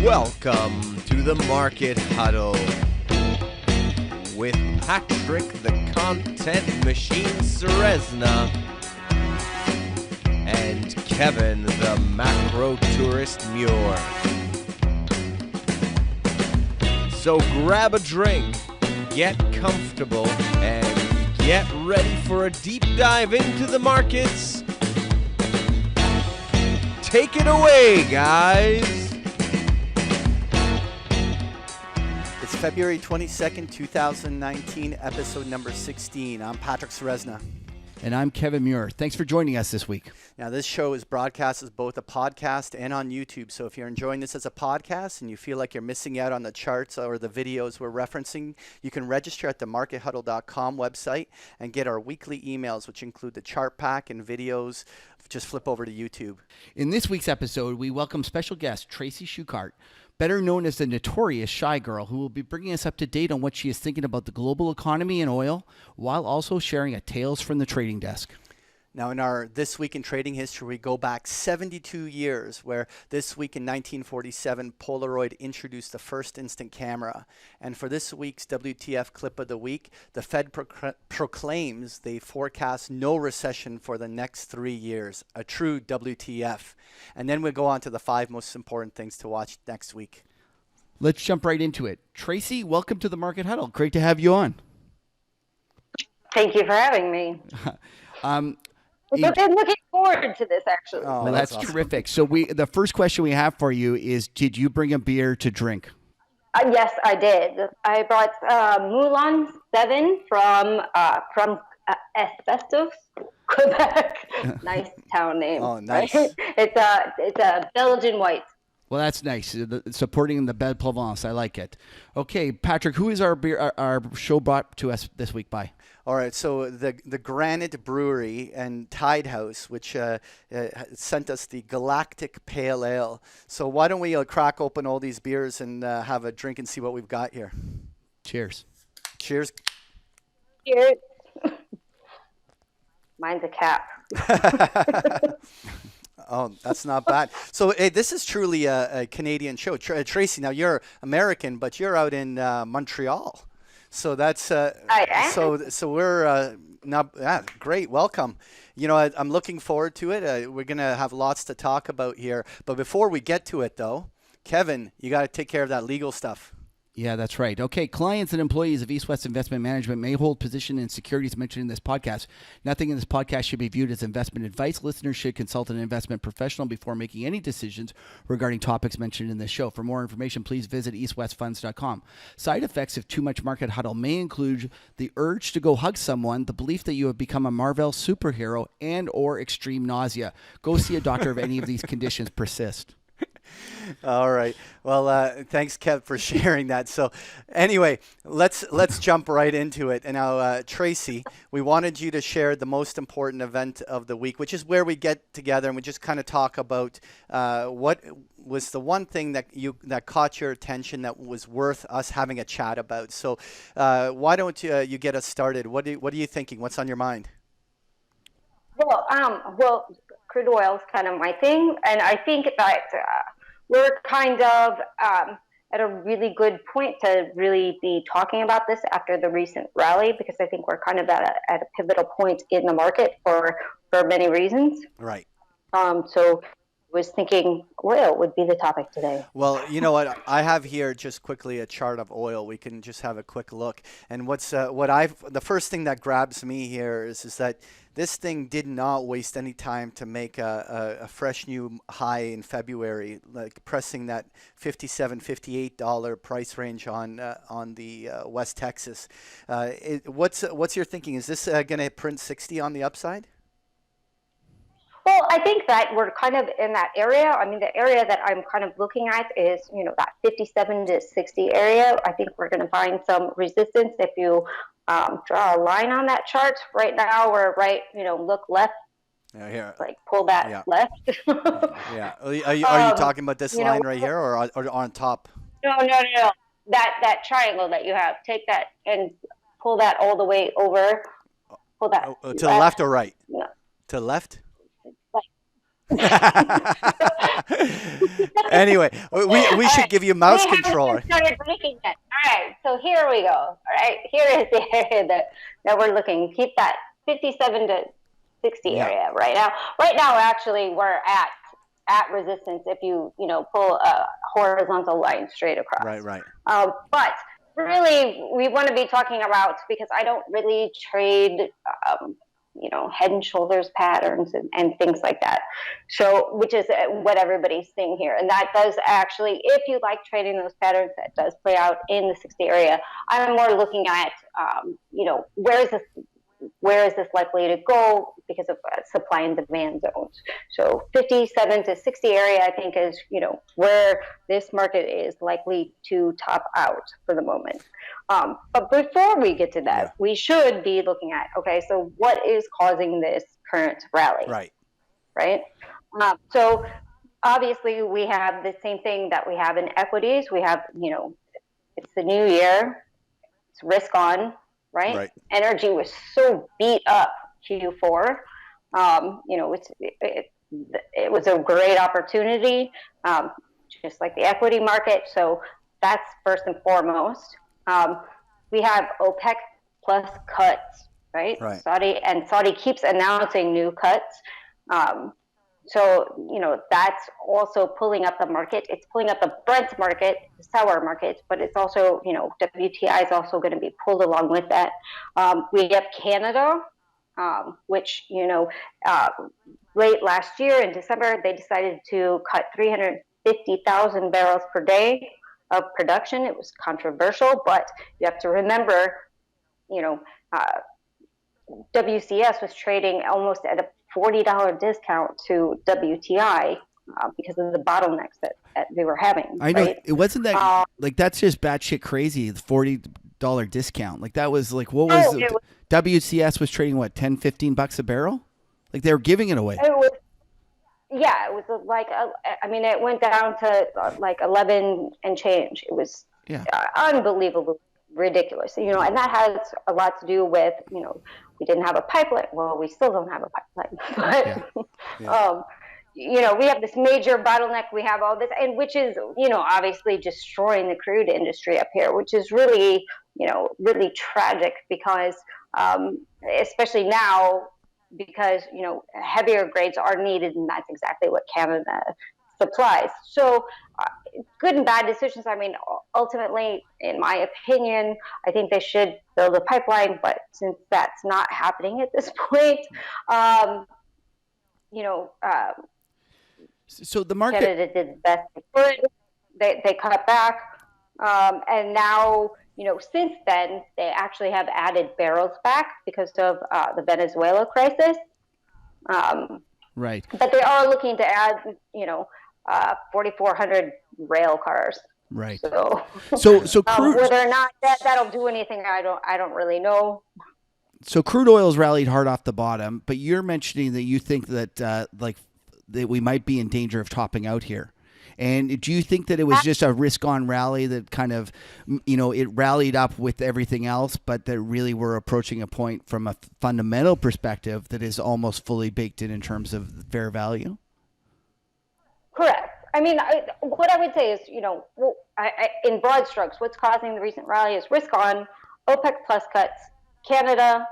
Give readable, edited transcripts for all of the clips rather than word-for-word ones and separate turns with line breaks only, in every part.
Welcome to the Market Huddle with Patrick the Content Machine Serezna and Kevin the Macro Tourist Muir. So grab a drink, get comfortable, and get ready for a deep dive into the markets. Take it away, guys.
It's February 22nd, 2019, episode number 16. I'm Patrick Serezna.
And I'm Kevin Muir. Thanks for joining us this week.
Now, this show is broadcast as both a podcast and on YouTube. So if you're enjoying this as a podcast and you feel like you're missing out on the charts or the videos we're referencing, you can register at the markethuddle.com website and get our weekly emails, which include the chart pack and videos. Just flip over to YouTube.
In this week's episode, we welcome special guest Tracy Shuchart, better known as the notorious Chigrl, who will be bringing us up to date on what she is thinking about the global economy and oil, while also sharing a Tales from the Trading Desk.
Now, in our This Week in Trading History, we go back 72 years, where this week in 1947, Polaroid introduced the first instant camera. And for this week's WTF Clip of the Week, the Fed proclaims they forecast no recession for the next 3 years, a true WTF. And then we'll go on to the 5 most important things to watch next week.
Let's jump right into it. Tracy, welcome to the Market Huddle. Great to have you on.
Thank you for having me. I've been looking forward to this, actually.
Oh,
well, that's
awesome.
Terrific. So the first question we have for you is, did you bring a beer to drink?
Yes, I did. I brought Moulin 7 from Asbestos, Quebec. Nice town name.
Oh, nice.
Right? It's a Belgian white.
Well, that's nice. Supporting the Belle Province. I like it. Okay, Patrick, who is our show brought to us this week by?
All right, so the Granite Brewery and Tide House, which sent us the Galactic Pale Ale. So why don't we crack open all these beers and have a drink and see what we've got here.
Cheers.
Cheers.
Cheers. Mine's a cap.
Oh, that's not bad. So hey, this is truly a Canadian show. Tracy, now you're American, but you're out in Montreal. So that's
I am.
so we're great. Welcome. You know, I'm looking forward to it. We're gonna have lots to talk about here. But before we get to it, though, Kevin, you got to take care of that legal stuff.
Yeah, that's right. Okay, clients and employees of East West Investment Management may hold position in securities mentioned in this podcast. Nothing in this podcast should be viewed as investment advice. Listeners should consult an investment professional before making any decisions regarding topics mentioned in this show. For more information, please visit eastwestfunds.com. Side effects of too much Market Huddle may include the urge to go hug someone, the belief that you have become a Marvel superhero, and or extreme nausea. Go see a doctor if any of these conditions persist.
All right. Well, thanks, Kev, for sharing that. So anyway, let's jump right into it. And now, Tracy, we wanted you to share the most important event of the week, which is where we get together and we just kind of talk about what was the one thing that caught your attention that was worth us having a chat about. So why don't you get us started? What are you thinking? What's on your mind?
Well, crude oil is kind of my thing, and I think that we're kind of at a really good point to really be talking about this after the recent rally, because I think we're kind of at a pivotal point in the market for many reasons.
Right.
So was thinking oil would be the topic today.
Well, you know what? I have here just quickly a chart of oil. We can just have a quick look. And the first thing that grabs me here is that this thing did not waste any time to make a fresh new high in February, like pressing that $57, $58 price range on the West Texas. What's your thinking? Is this going to print 60 on the upside?
Well, I think that we're kind of in that area. I mean, the area that I'm kind of looking at is, that 57 to 60 area. I think we're going to find some resistance if you draw a line on that chart. Right now, we're right, look left.
Yeah, here.
Like pull that left.
Yeah. Are you talking about this line right here or on top?
No. That triangle that you have. Take that and pull that all the way over. Pull that
to the left or right?
No.
To the left? Anyway, we should give you mouse controller.
We haven't started breaking it. All right, so here we go. All right, here is the area that we're looking. Keep that 57 to 60 area right now. Right now, actually, we're at resistance if you pull a horizontal line straight across.
Right.
But really, we want to be talking about, because I don't really trade head and shoulders patterns and things like that. So, which is what everybody's seeing here. And that does actually, if you like trading those patterns, that does play out in the 60 area. I'm more looking at, where is this likely to go because of supply and demand zones. So 57 to 60 area, I think, is, where this market is likely to top out for the moment. But before we get to that, we should be looking at, okay, so what is causing this current rally? Right? So obviously we have the same thing that we have in equities. We have, it's the new year, it's risk on, right? Energy was so beat up Q4. It was a great opportunity, just like the equity market. So that's first and foremost. We have OPEC plus cuts, right? Saudi keeps announcing new cuts. So, that's also pulling up the market. It's pulling up the Brent market, the sour market, but it's also, WTI is also going to be pulled along with that. We have Canada, which, late last year in December, they decided to cut 350,000 barrels per day of production. It was controversial, but you have to remember, WCS was trading almost at a $40 discount to WTI because of the bottlenecks that they were having.
I know.
Right?
It wasn't that that's just batshit crazy. The $40 discount. Like that was like, what was WCS was trading what, $10-15 a barrel? Like they were giving it away.
It was like, it went down to like 11 and change. It was unbelievable, ridiculous. And that has a lot to do with, we didn't have a pipeline. Well, we still don't have a pipeline, but we have this major bottleneck. We have all this, and which is, obviously destroying the crude industry up here, which is really, really tragic because, especially now, because, heavier grades are needed, and that's exactly what Canada supplies. So good and bad decisions. Ultimately, in my opinion, I think they should build a pipeline, but since that's not happening at this point,
so the market,
Canada did the best they could. They cut back, and now, since then, they actually have added barrels back because of the Venezuela crisis.
Right.
But they are looking to add, 4,400 rail cars.
Right.
So
crude,
whether or not that'll do anything, I don't really know.
So crude oil's rallied hard off the bottom, but you're mentioning that you think that that we might be in danger of topping out here. And do you think that it was just a risk-on rally that kind of, it rallied up with everything else, but that really we're approaching a point from a fundamental perspective that is almost fully baked in terms of fair value?
Correct. What I would say is, in broad strokes, what's causing the recent rally is risk on, OPEC plus cuts, Canada,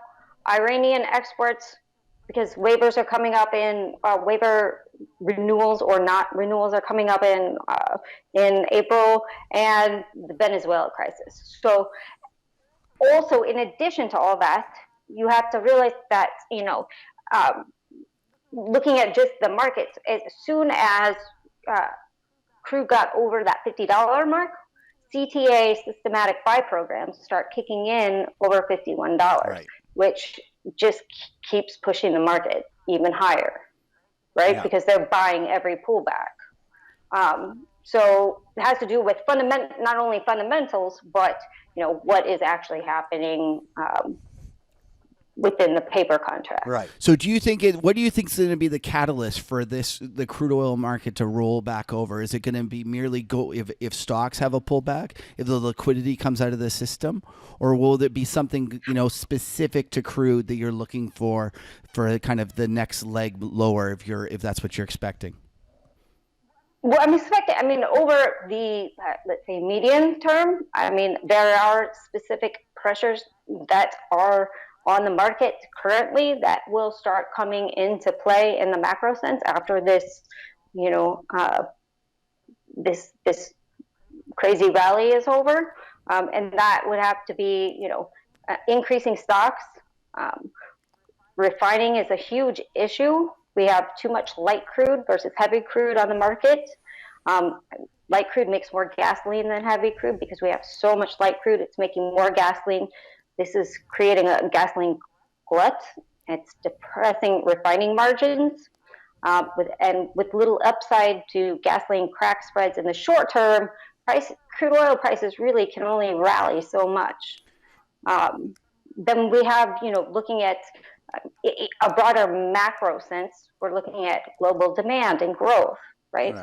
Iranian exports, because waivers are coming up in waiver renewals or not renewals are coming up in April, and the Venezuela crisis. So also, in addition to all that, you have to realize that, looking at just the markets, as soon as crude got over that $50 mark, CTA systematic buy programs start kicking in over $51, which just keeps pushing the market even higher, right? Yeah. Because they're buying every pullback. So it has to do with not only fundamentals, but what is actually happening within the paper contract.
Right.
So do you think what do you think is going to be the catalyst for the crude oil market to roll back over? Is it going to be merely if stocks have a pullback, if the liquidity comes out of the system, or will it be something, specific to crude that you're looking for kind of the next leg lower if that's what you're expecting?
Well, I'm expecting, over the, let's say, medium term, there are specific pressures that are on the market currently that will start coming into play in the macro sense after this, this crazy rally is over. And that would have to be, increasing stocks. Refining is a huge issue. We have too much light crude versus heavy crude on the market. Light crude makes more gasoline than heavy crude because we have so much light crude. It's making more gasoline. This is creating a gasoline glut. It's depressing refining margins with little upside to gasoline crack spreads in the short term. Crude oil prices really can only rally so much. Then we have, looking at a broader macro sense, we're looking at global demand and growth, right?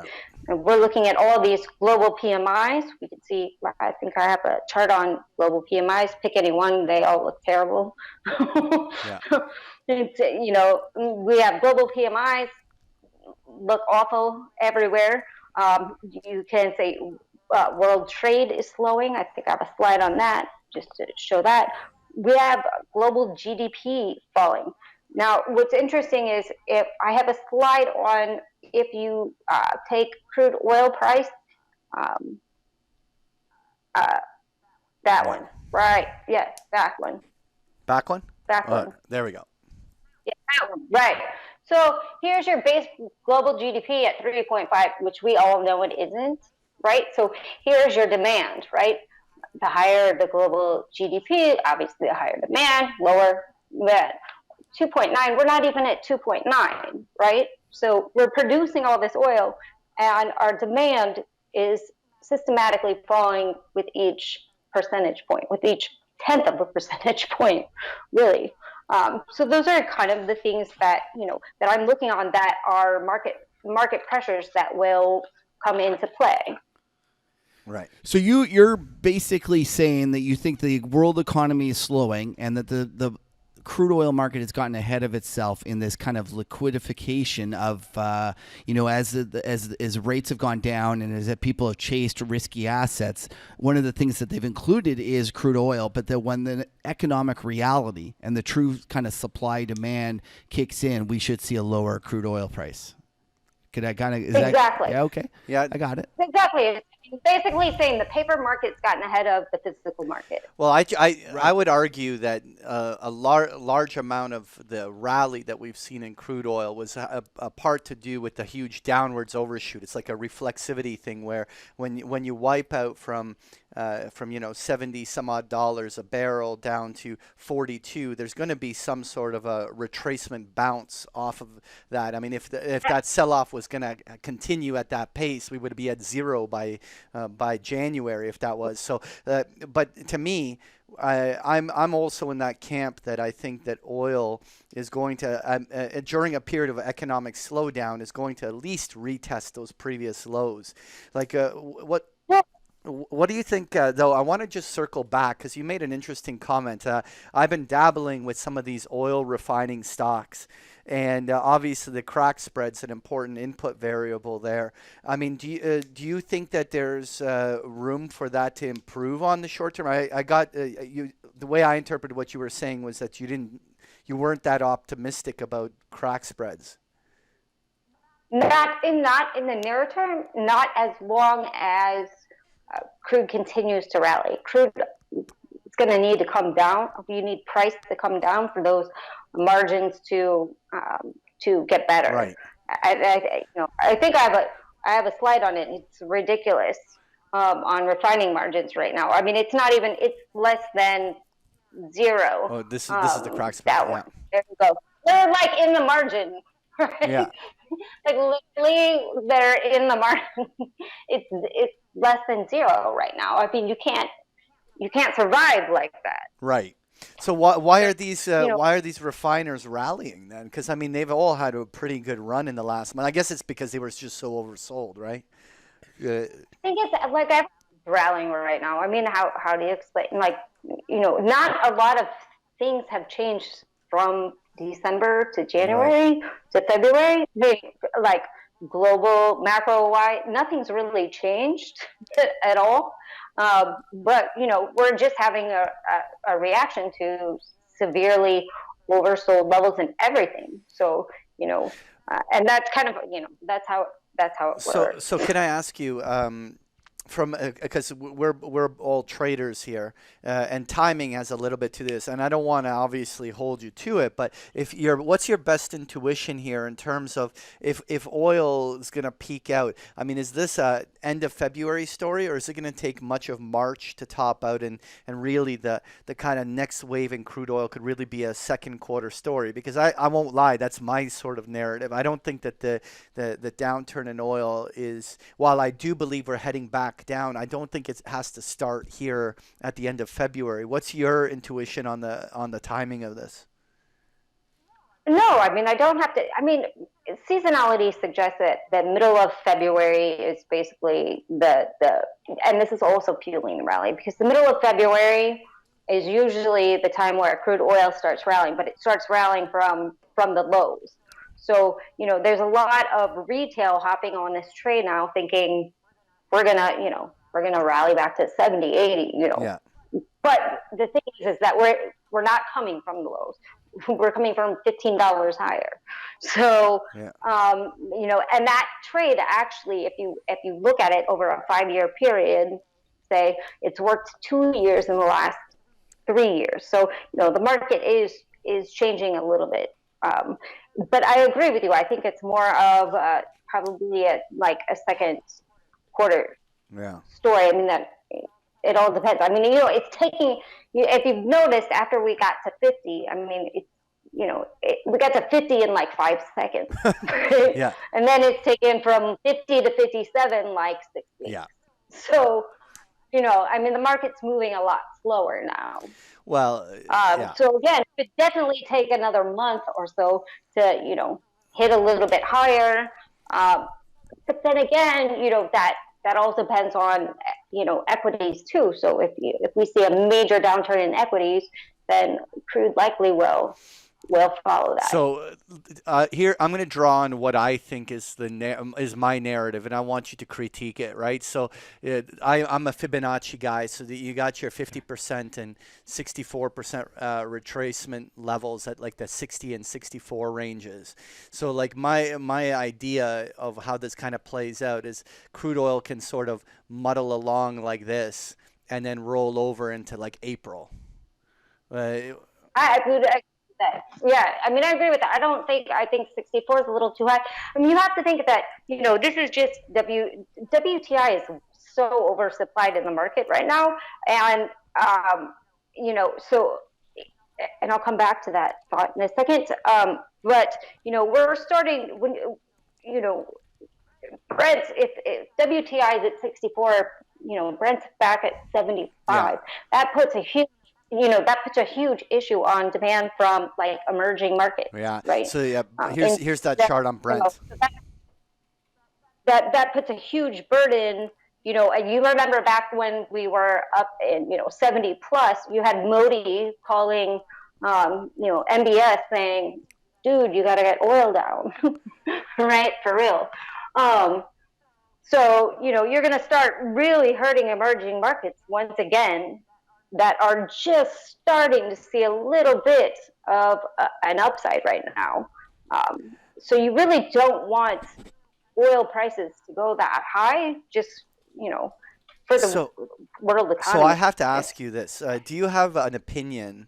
And we're looking at all these global PMIs. We can see, I think I have a chart on global PMIs. Pick any one, they all look terrible. It's, we have global PMIs, look awful everywhere. You can say world trade is slowing. I think I have a slide on that just to show that. We have global GDP falling. Now, what's interesting is if I have a slide on if you take crude oil price, that one, right? Yes, that one.
Back one?
That one.
There we go.
Yeah, that one, right. So here's your base global GDP at 3.5, which we all know it isn't, right? So here's your demand, right? The higher the global GDP, obviously the higher demand, lower that 2.9. We're not even at 2.9, right? So we're producing all this oil, and our demand is systematically falling with each percentage point, with each tenth of a percentage point, really. So those are kind of the things that that I'm looking on that are market pressures that will come into play.
Right.
So you're basically saying that you think the world economy is slowing and that the crude oil market has gotten ahead of itself in this kind of liquidification of, as rates have gone down and as people have chased risky assets. One of the things that they've included is crude oil, but that when the economic reality and the true kind of supply demand kicks in, we should see a lower crude oil price.
Exactly.
Yeah. Okay.
Yeah,
I got it.
Exactly. It's basically saying the paper market's gotten ahead of the physical market.
Well, I would argue that a large amount of the rally that we've seen in crude oil was a part to do with the huge downwards overshoot. It's like a reflexivity thing where when you wipe out from 70 some odd dollars a barrel down to 42, there's going to be some sort of a retracement bounce off of that. I mean, if that sell-off was going to continue at that pace, we would be at zero by January if that was so. But to me, I'm also in that camp that I think that oil is going to during a period of economic slowdown is going to at least retest those previous lows. Like what do you think, though? I want to just circle back because you made an interesting comment. I've been dabbling with some of these oil refining stocks, and obviously the crack spread's an important input variable there. I mean, do you think that there's room for that to improve on the short term? I got the way I interpreted what you were saying was that you weren't that optimistic about crack spreads.
Not in the near term, not as long as crude continues to rally. Crude is going to need to come down. You need price to come down for those margins to get better.
Right.
I think I have a slide on it. It's ridiculous on refining margins right now. I mean, it's less than zero.
Oh, this is the crack spread.
That one. There you go. They're like in the margin. Right?
Yeah.
Like literally, they're in the margin. It's less than zero right now. I mean, you can't survive like that.
Right. So why are these
You know,
why are these refiners rallying then? Because I mean they've all had a pretty good run in the last month. I guess it's because they were just so oversold, right?
I think it's like everyone's rallying right now. I mean, how do you explain? Like, not a lot of things have changed from December to
Right.
January to February. Like global macro wise, nothing's really changed at all. But we're just having a reaction to severely oversold levels in everything. So and that's kind of that's how it
So,
works.
so can I ask you, from because we're all traders here, and timing has a little bit to this, and I don't want to obviously hold you to it, but what's your best intuition here in terms of if oil is going to peak out? I mean, is this a end of February story, or is it going to take much of March to top out, and really the kind of next wave in crude oil could really be a second quarter story? Because I won't lie, that's my sort of narrative. I don't think that the downturn in oil is, while I do believe we're heading back down, I don't think it has to start here at the end of February. What's your intuition on the timing of this?
No, I mean I don't have to. I mean, seasonality suggests that the middle of February is basically and this is also fueling the rally because the middle of February is usually the time where crude oil starts rallying, but it starts rallying from the lows. So there's a lot of retail hopping on this trade now, thinking we're gonna rally back to 70, 80.
Yeah.
But the thing is that we're not coming from the lows. We're coming from $15 higher. So
Yeah.
and that trade actually, if you look at it over a 5-year period, say it's worked 2 years in the last 3 years. So the market is changing a little bit. But I agree with you. I think it's more of probably like a second quarter
Yeah.
story. I mean, that it all depends. I mean, it's taking. If you've noticed, after we got to 50, I mean, we got to 50 in like 5 seconds, right?
Yeah.
And then it's taken from 50 to 57 like 6 weeks.
Yeah.
So, I mean, the market's moving a lot slower now.
Well, yeah.
So again, it could definitely take another month or so to hit a little bit higher. But then again, that also depends on equities too. So if we see a major downturn in equities, then crude likely will follow that.
So here I'm going to draw on what I think is is my narrative, and I want you to critique it, right? So I'm a Fibonacci guy, so that you got your 50% and 64% retracement levels at like the 60 and 64 ranges. So like my idea of how this kind of plays out is crude oil can sort of muddle along like this and then roll over into like April.
I would agree with that. Yeah, I mean, I agree with that. I think 64 is a little too high. I mean, you have to think that, this is just WTI is so oversupplied in the market right now. And, so, and I'll come back to that thought in a second. But, we're starting when, Brent, if WTI is at 64, Brent's back at 75.
Yeah.
That puts a huge issue on demand from like emerging markets.
Yeah.
Right.
So yeah, here's that chart on Brent.
That puts a huge burden. And you remember back when we were up in 70 plus, you had Modi calling MBS saying, "Dude, you got to get oil down," right? For real. So you're going to start really hurting emerging markets once again, that are just starting to see a little bit of an upside right now. So you really don't want oil prices to go that high, just, for the world economy.
So I have to ask you this. Do you have an opinion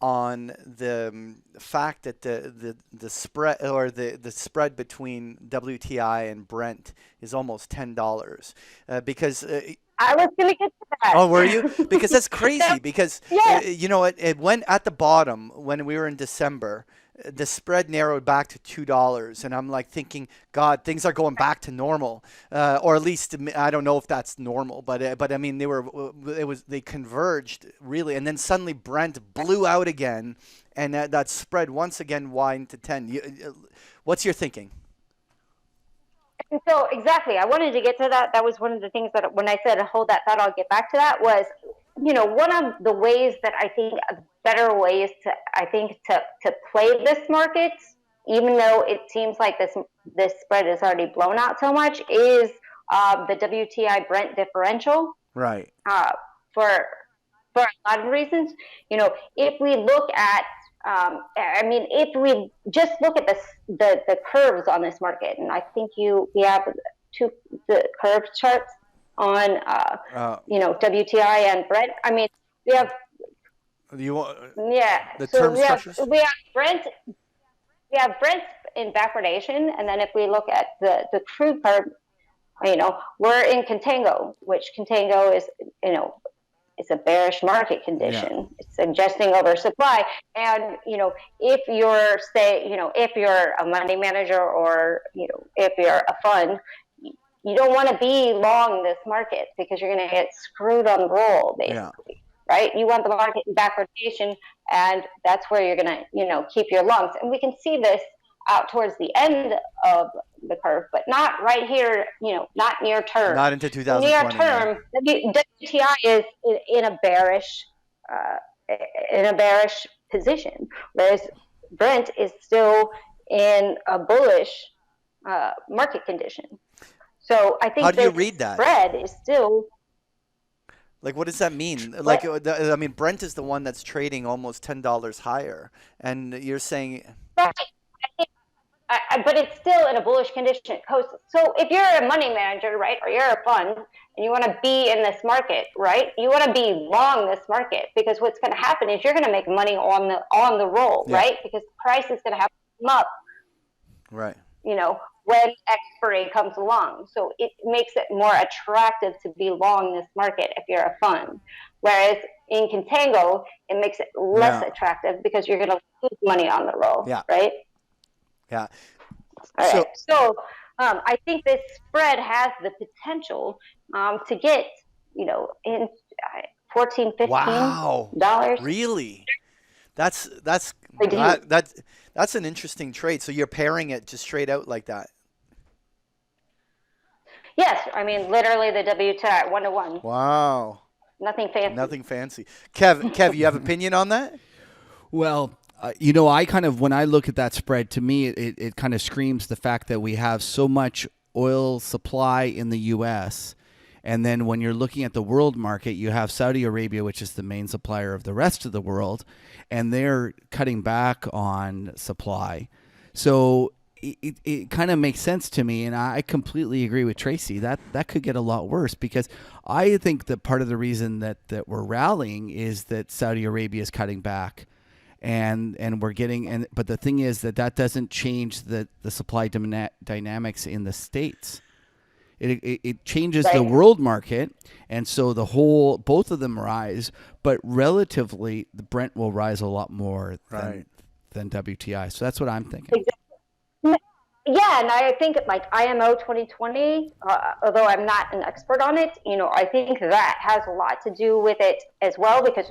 on the fact that the spread, or the spread between WTI and Brent is almost $10? Because
I was going to get to that.
Oh, were you? Because that's crazy. Because
Yeah.
it went at the bottom when we were in December. the spread narrowed back to $2, and I'm like thinking, God, things are going back to normal, or at least I don't know if that's normal, but I mean they converged really, and then suddenly Brent blew out again, and that spread once again widened to 10. What's your thinking?
So exactly, I wanted to get to that. That was one of the things that when I said hold that thought, I'll get back to that. Was one of the ways that I think better ways to play this market, even though it seems like this spread is already blown out so much, is the WTI Brent differential.
Right.
For a lot of reasons, if we look at if we just look at the curves on this market, and I think we have the curve charts on WTI and Brent. I mean, we have
the
so
term structures?
we have Brent in backwardation, and then if we look at the crude curve, we're in contango, which contango is it's a bearish market condition. Yeah. It's suggesting oversupply. And, if you're if you're a money manager or, if you're a fund, you don't want to be long this market because you're going to get screwed on the roll, basically. Yeah. Right? You want the market in backwardation, and that's where you're going to, keep your longs. And we can see this out towards the end of the curve, but not right here, not near term.
Not into 2020.
Near term, WTI is in a bearish position, whereas Brent is still in a bullish market condition. So I think
how do you read that?
Spread is still.
Like, what does that mean? Like, I mean, Brent is the one that's trading almost $10 higher, and you're saying.
Right. But it's still in a bullish condition. So if you're a money manager, right, or you're a fund, and you want to be in this market, right, you want to be long this market, because what's going to happen is you're going to make money on the roll, yeah. Right, because price is going to have to come up,
right,
when expiry comes along. So it makes it more attractive to be long this market if you're a fund. Whereas in contango, it makes it less attractive because you're going to lose money on the roll, right?
Yeah.
All right. So I think this spread has the potential to get, in $14, $15.
Wow. Really? That's an interesting trade. So you're pairing it just straight out like that.
Yes, I mean literally the WTI 1-to-1.
Wow.
Nothing fancy.
Nothing fancy. Kev, you have opinion on that?
Well, I kind of, when I look at that spread, to me, it kind of screams the fact that we have so much oil supply in the U.S. And then when you're looking at the world market, you have Saudi Arabia, which is the main supplier of the rest of the world, and they're cutting back on supply. So it kind of makes sense to me, and I completely agree with Tracy. That could get a lot worse, because I think that part of the reason that we're rallying is that Saudi Arabia is cutting back. And we're getting, but the thing is that doesn't change the supply dynamics in the States. It changes the world market, and so both of them rise, but relatively the Brent will rise a lot more than WTI. So that's what I'm thinking.
Exactly. Yeah, and I think like IMO 2020, although I'm not an expert on it, I think that has a lot to do with it as well, because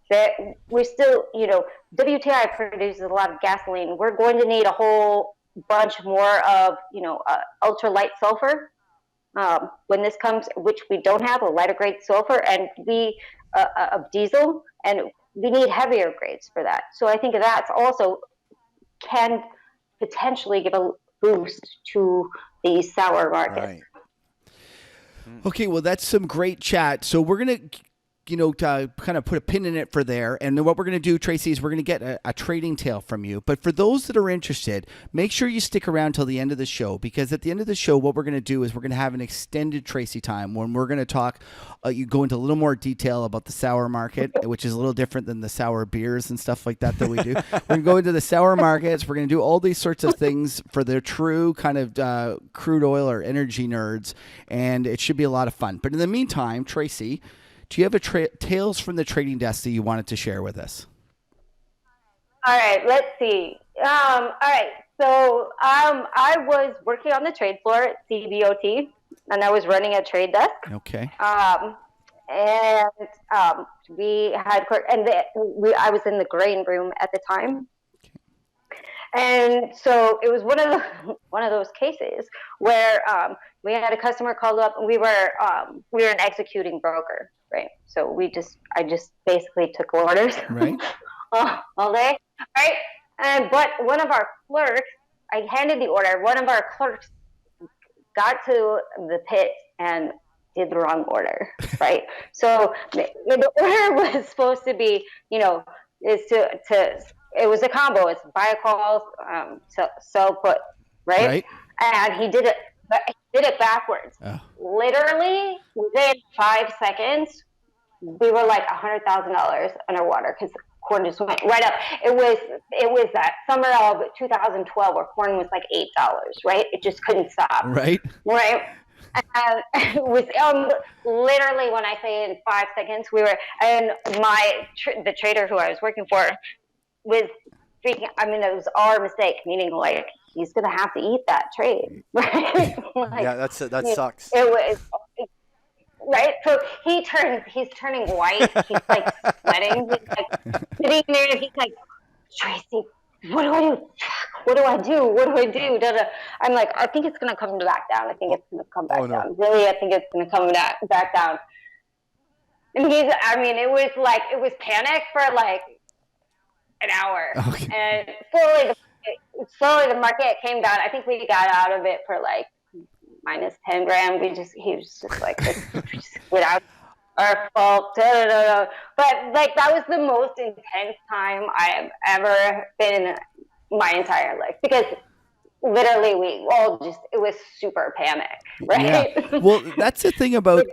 that we still, WTI produces a lot of gasoline. We're going to need a whole bunch more of, ultralight sulfur when this comes, which we don't have, a lighter grade sulfur, and of diesel, and we need heavier grades for that. So I think that's also can potentially give a boost to the sour market.
Right.
Okay, well, that's some great chat. So we're going to kind of put a pin in it for there. And then what we're going to do, Tracy, is we're going to get a trading tale from you. But for those that are interested, make sure you stick around till the end of the show, because at the end of the show, what we're going to do is we're going to have an extended Tracy time when we're going to talk, you go into a little more detail about the sour market, which is a little different than the sour beers and stuff like that we do. We're going to go into the sour markets. We're going to do all these sorts of things for the true kind of crude oil or energy nerds, and it should be a lot of fun. But in the meantime, Tracy, do you have a tales from the trading desk that you wanted to share with us?
All right, let's see. All right, so I was working on the trade floor at CBOT, and I was running a trade desk.
Okay.
And we had, I was in the grain room at the time. And so it was one of those cases where we had a customer called up, and we were an executing broker, right? So I just basically took orders,
right,
all day, right? But one of our clerks, I handed the order. One of our clerks got to the pit and did the wrong order, right? So the order was supposed to be, is to it was a combo. It's buy a call, sell put, right? And he did it backwards. Oh. Literally within 5 seconds, we were like $100,000 underwater because corn just went right up. It was that summer of 2012 where corn was like $8, right? It just couldn't stop.
Right.
And it was literally, when I say in 5 seconds, and the trader who I was working for was freaking. I mean, it was our mistake, meaning like he's gonna have to eat that trade, right?
Yeah, that sucks.
It was right. So he's turning white. He's like sweating. He's like sitting there. He's like, Tracy, what do I do? What do I do? What do I do? I'm like, I think it's gonna come back down. I think it's gonna come back down. Really, I think it's gonna come back down. And it was panic for like an hour. Okay. And slowly the market came down. I think we got out of it for like minus 10 grand. He was just like, just get out. Our fault. But like that was the most intense time I have ever been in my entire life, because literally it was super panic, right?
Yeah. Well, that's the thing about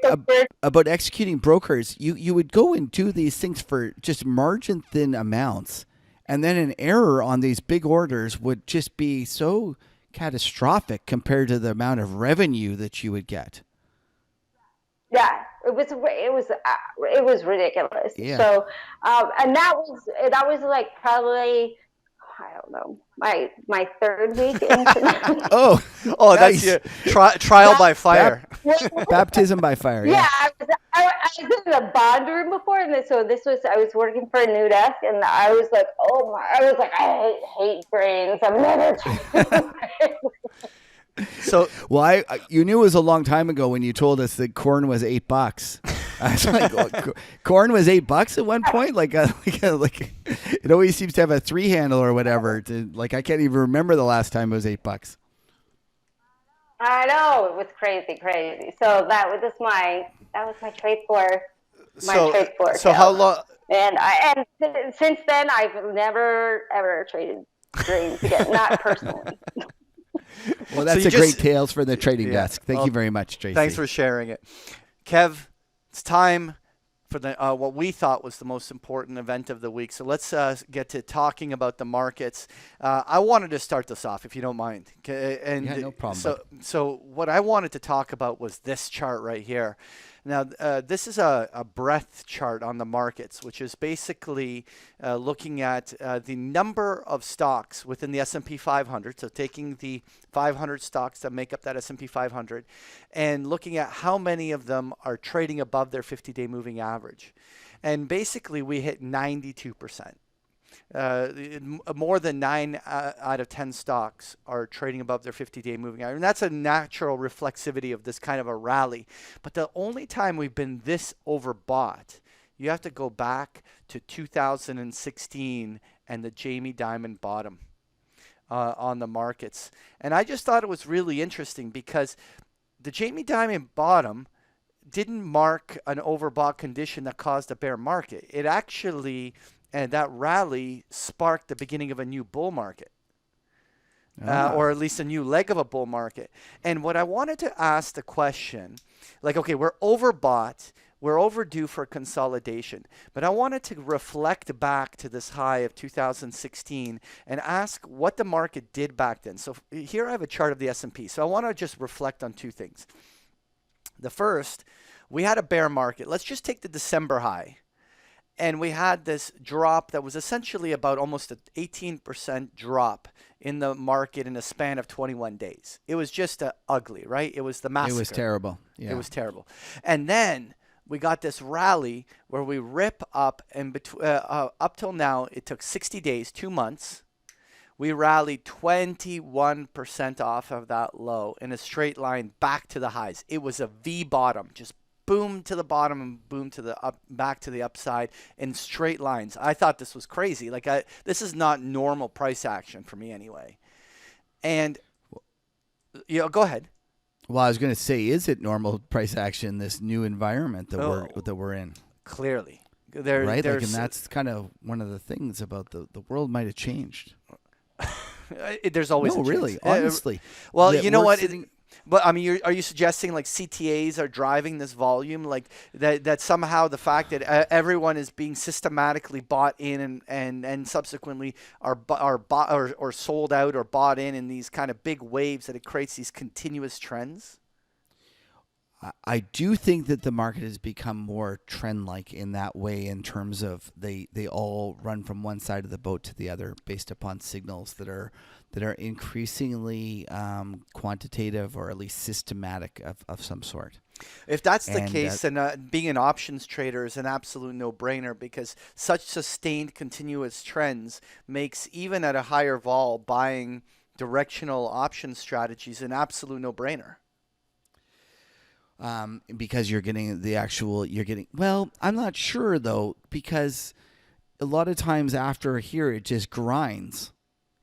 executing brokers. You would go and do these things for just margin thin amounts, and then an error on these big orders would just be so catastrophic compared to the amount of revenue that you would get.
Yeah, it was ridiculous.
Yeah.
So, and that was like probably, I don't know, my third week into that.
Oh, nice. That's your trial by fire.
Baptism by fire.
Yeah, I was in the bond room before, and I was working for a new desk, and I was like, I hate grains. I'm never trying.
So,
well, you knew it was a long time ago when you told us that corn was $8. I was like, corn was $8 at one point. Like it always seems to have a 3 handle or whatever. I can't even remember the last time it was $8.
I know, it was crazy. So that was my trade floor. Trade floor.
So how long?
And since then, I've never ever traded grains again, not personally.
Well, that's great tales for the trading desk. Thank you very much, Tracy.
Thanks for sharing it. Kev, it's time for what we thought was the most important event of the week. So let's get to talking about the markets. I wanted to start this off, if you don't mind.
And no problem.
So what I wanted to talk about was this chart right here. Now, this is a breadth chart on the markets, which is basically looking at the number of stocks within the S&P 500. So taking the 500 stocks that make up that S&P 500 and looking at how many of them are trading above their 50-day moving average. And basically, we hit 92%. More than 9 out of 10 stocks are trading above their 50-day moving average. And that's a natural reflexivity of this kind of a rally. But the only time we've been this overbought, you have to go back to 2016 and the Jamie Dimon bottom on the markets. And I just thought it was really interesting because the Jamie Dimon bottom didn't mark an overbought condition that caused a bear market. It actually... And that rally sparked the beginning of a new bull market, or at least a new leg of a bull market. And what I wanted to ask the question, okay, we're overbought, we're overdue for consolidation, but I wanted to reflect back to this high of 2016 and ask what the market did back then. So here I have a chart of the S&P. So I want to just reflect on two things. The first, we had a bear market. Let's just take the December high. And we had this drop that was essentially about almost an 18% drop in the market in a span of 21 days. It was just ugly, right? It was the massacre.
It was terrible. Yeah.
It was terrible. And then we got this rally where we rip up, and up till now, it took 60 days, 2 months. We rallied 21% off of that low in a straight line back to the highs. It was a V bottom, just boom to the bottom and boom to the up, back to the upside in straight lines. I thought this was crazy. Like this is not normal price action for me anyway. And go ahead.
Well, I was going to say, is it normal price action, this new environment that we're in?
Clearly.
Right? And that's kind of one of the things about the world might have changed.
There's always a chance.
Really, honestly.
Well, you know what? But I mean, are you suggesting like CTAs are driving this volume, like that somehow the fact that everyone is being systematically bought in and subsequently are bought or sold out or bought in these kind of big waves, that it creates these continuous trends?
I do think that the market has become more trend-like in that way, in terms of they all run from one side of the boat to the other based upon signals that are increasingly quantitative, or at least systematic of some sort.
If that's the case, then being an options trader is an absolute no-brainer, because such sustained continuous trends makes, even at a higher vol, buying directional option strategies an absolute no-brainer.
Because you're getting well, I'm not sure though, because a lot of times after here it just grinds,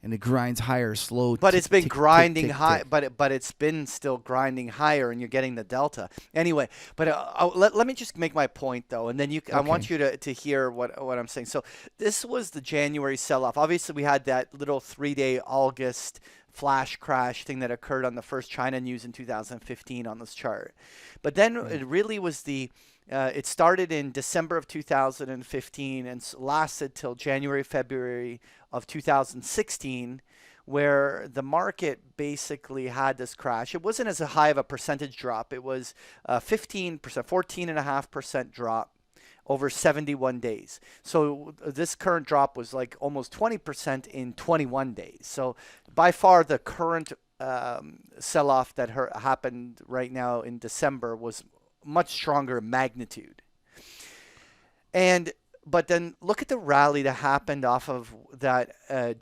and it grinds higher, slow.
But it's been grinding high, but it's been still grinding higher, and you're getting the delta anyway. But let me just make my point though, and then I want you to hear what I'm saying. So this was the January sell-off. Obviously, we had that little 3-day August flash crash thing that occurred on the first China news in 2015 on this chart. But then it really was it started in December of 2015 and lasted till January, February of 2016, where the market basically had this crash. It wasn't as high of a percentage drop. It was 15%, 14.5% drop over 71 days. So this current drop was like almost 20% in 21 days. So by far the current sell-off that happened right now in December was much stronger magnitude. But then look at the rally that happened off of that I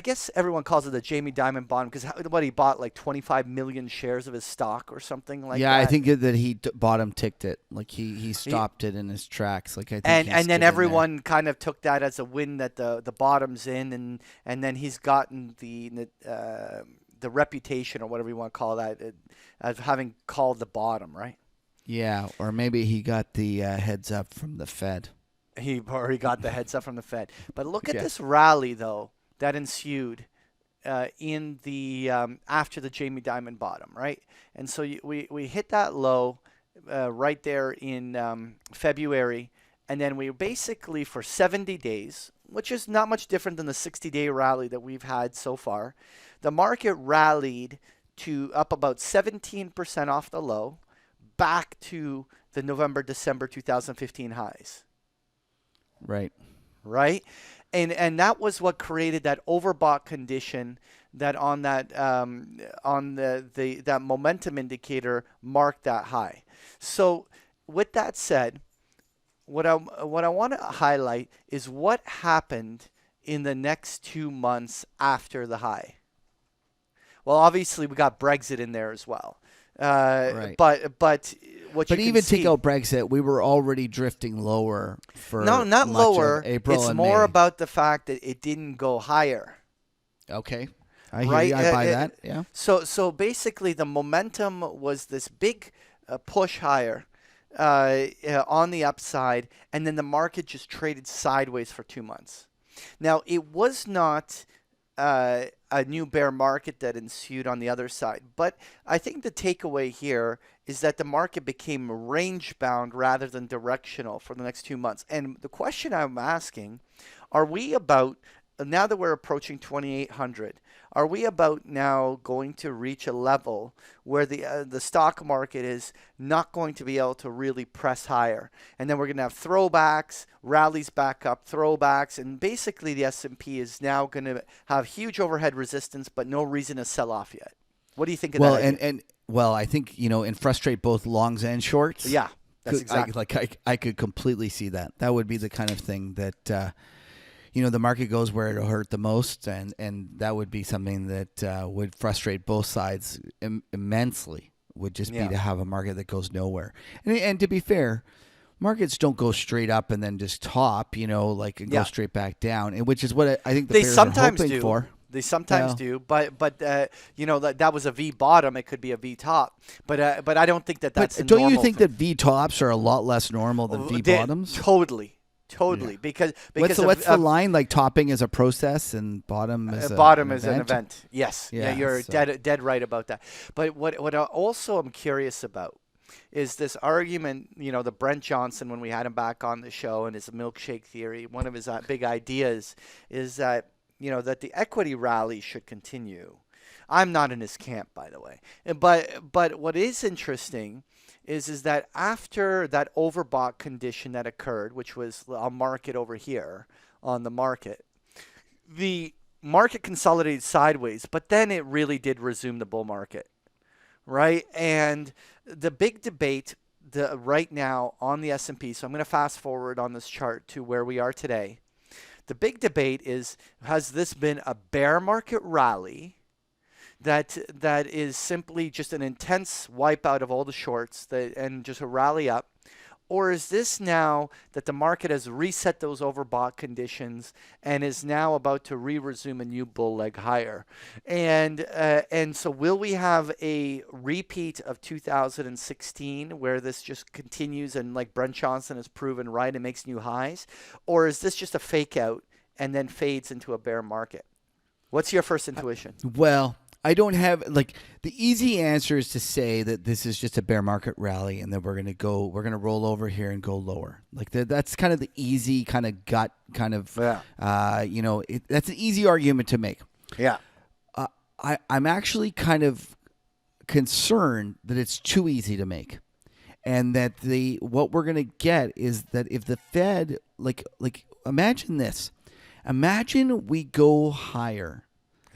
guess everyone calls it the Jamie Dimon bond, because he bought like 25 million shares of his stock or something like that.
Yeah, I think that he bottom ticked it. Like he stopped it in his tracks. Like I think
and then everyone kind of took that as a win, that the bottom's in, and then he's gotten the reputation, or whatever you want to call that, of having called the bottom, right?
Yeah, or maybe he got the heads up from the Fed.
He got the heads up from the Fed. But look at this rally, though, that ensued in the after the Jamie Dimon bottom, right? And so we hit that low right there in February, and then we basically, for 70 days, which is not much different than the 60-day rally that we've had so far, the market rallied to up about 17% off the low, back to the November-December 2015 highs.
Right.
And that was what created that overbought condition that on that that momentum indicator marked that high. So with that said, what I want to highlight is what happened in the next 2 months after the high. Well, obviously we got Brexit in there as well.
Right.
But even
take out Brexit, we were already drifting lower for
not
much
lower.
Of April
it's
and
more
May.
about the fact that it didn't go higher.
Okay, I hear you. I buy that. Yeah.
So basically, the momentum was this big push higher on the upside, and then the market just traded sideways for 2 months. Now, it was not a new bear market that ensued on the other side. But I think the takeaway here is that the market became range bound rather than directional for the next 2 months. And the question I'm asking, are we about, now that we're approaching 2,800, are we about now going to reach a level where the stock market is not going to be able to really press higher, and then we're going to have throwbacks, rallies back up, throwbacks, and basically the S&P is now going to have huge overhead resistance, but no reason to sell off yet? What do you think of that idea?
Well, I think, and frustrate both longs and shorts.
Yeah, that's exactly.
I could completely see that. That would be the kind of thing that, the market goes where it'll hurt the most, and that would be something that would frustrate both sides immensely, would just be to have a market that goes nowhere. And to be fair, markets don't go straight up and then just top, go straight back down, and which is what I think the bears are hoping for.
They sometimes do, but that was a V bottom. It could be a V top, but I don't think that's.
But don't you think that V tops are a lot less normal than V bottoms?
Totally.
Yeah.
Because
what's the line? Like topping is a process and bottom is
an event. Yes, you're dead right about that. But what I also am curious about is this argument, the Brent Johnson, when we had him back on the show, and his milkshake theory. One of his big ideas is that that the equity rally should continue. I'm not in his camp, by the way. But what is interesting is that after that overbought condition that occurred, which was a market over here on the market, the market consolidated sideways, but then it really did resume the bull market, right? And the big debate right now on the S&P, so I'm going to fast forward on this chart to where we are today. The big debate is, has this been a bear market rally that is simply just an intense wipeout of all the shorts and just a rally up? Or is this now that the market has reset those overbought conditions and is now about to resume a new bull leg higher? And so will we have a repeat of 2016 where this just continues and like Brent Johnson has proven right and makes new highs? Or is this just a fake out and then fades into a bear market? What's your first intuition?
Well, I don't have the easy answer is to say that this is just a bear market rally and then we're going to roll over here and go lower. That's kind of the easy kind of gut kind of, that's an easy argument to make.
Yeah.
I'm actually kind of concerned that it's too easy to make. And that what we're going to get is that if the Fed, imagine this, imagine we go higher.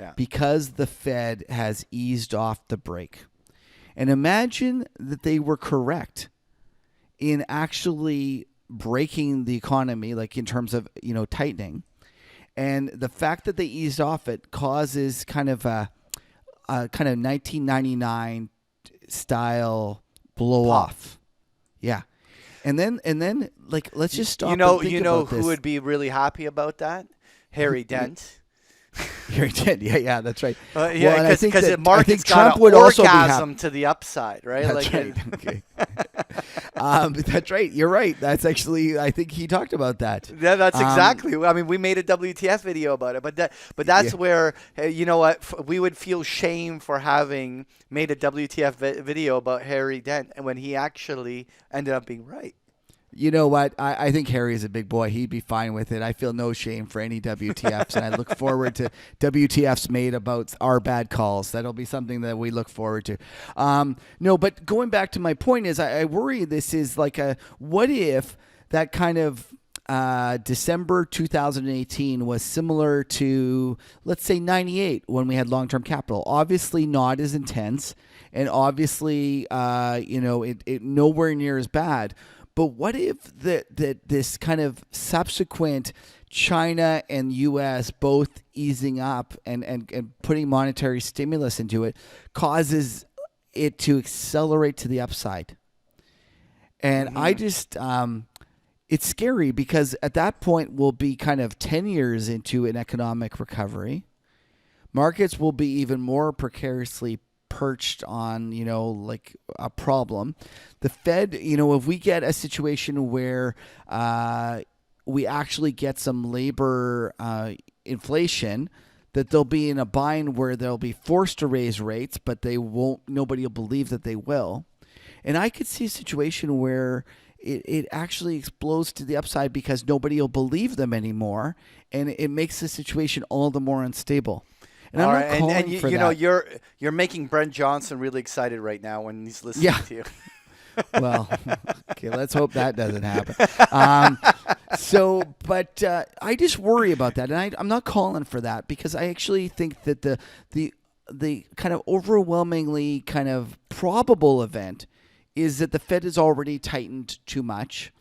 Yeah.
Because the Fed has eased off the brake. And imagine that they were correct in actually breaking the economy, in terms of, tightening. And the fact that they eased off it causes kind of a 1999 style blow off. Yeah. And then let's just stop.
Who would be really happy about that? Harry Dent.
Yeah, that's right.
Because the market's got an orgasm to the upside, right?
That's right. Okay. That's right. You're right. That's actually, I think he talked about that.
Yeah, that's exactly. I mean, we made a WTF video about it, but that's where we would feel shame for having made a WTF video about Harry Dent, and when he actually ended up being right.
You know what? I think Harry is a big boy. He'd be fine with it. I feel no shame for any WTFs, and I look forward to WTFs made about our bad calls. That'll be something that we look forward to. No, but going back to my point is I worry this is what if that kind of December 2018 was similar to, let's say, 98 when we had long-term capital. Obviously not as intense, and obviously, it nowhere near as bad. But what if this kind of subsequent China and U.S. both easing up and putting monetary stimulus into it causes it to accelerate to the upside? And I just, it's scary because at that point we'll be kind of 10 years into an economic recovery. Markets will be even more precariously perched on, a problem. The Fed, if we get a situation where we actually get some labor inflation, that they'll be in a bind where they'll be forced to raise rates, but nobody will believe that they will. And I could see a situation where it actually explodes to the upside because nobody will believe them anymore, and it makes the situation all the more unstable. And
All
I'm
right,
not calling
and
for
you
that.
know you're making Brent Johnson really excited right now when he's listening to you.
Well, okay, let's hope that doesn't happen. But I just worry about that, and I'm not calling for that because I actually think that the kind of overwhelmingly kind of probable event is that the Fed has already tightened too much,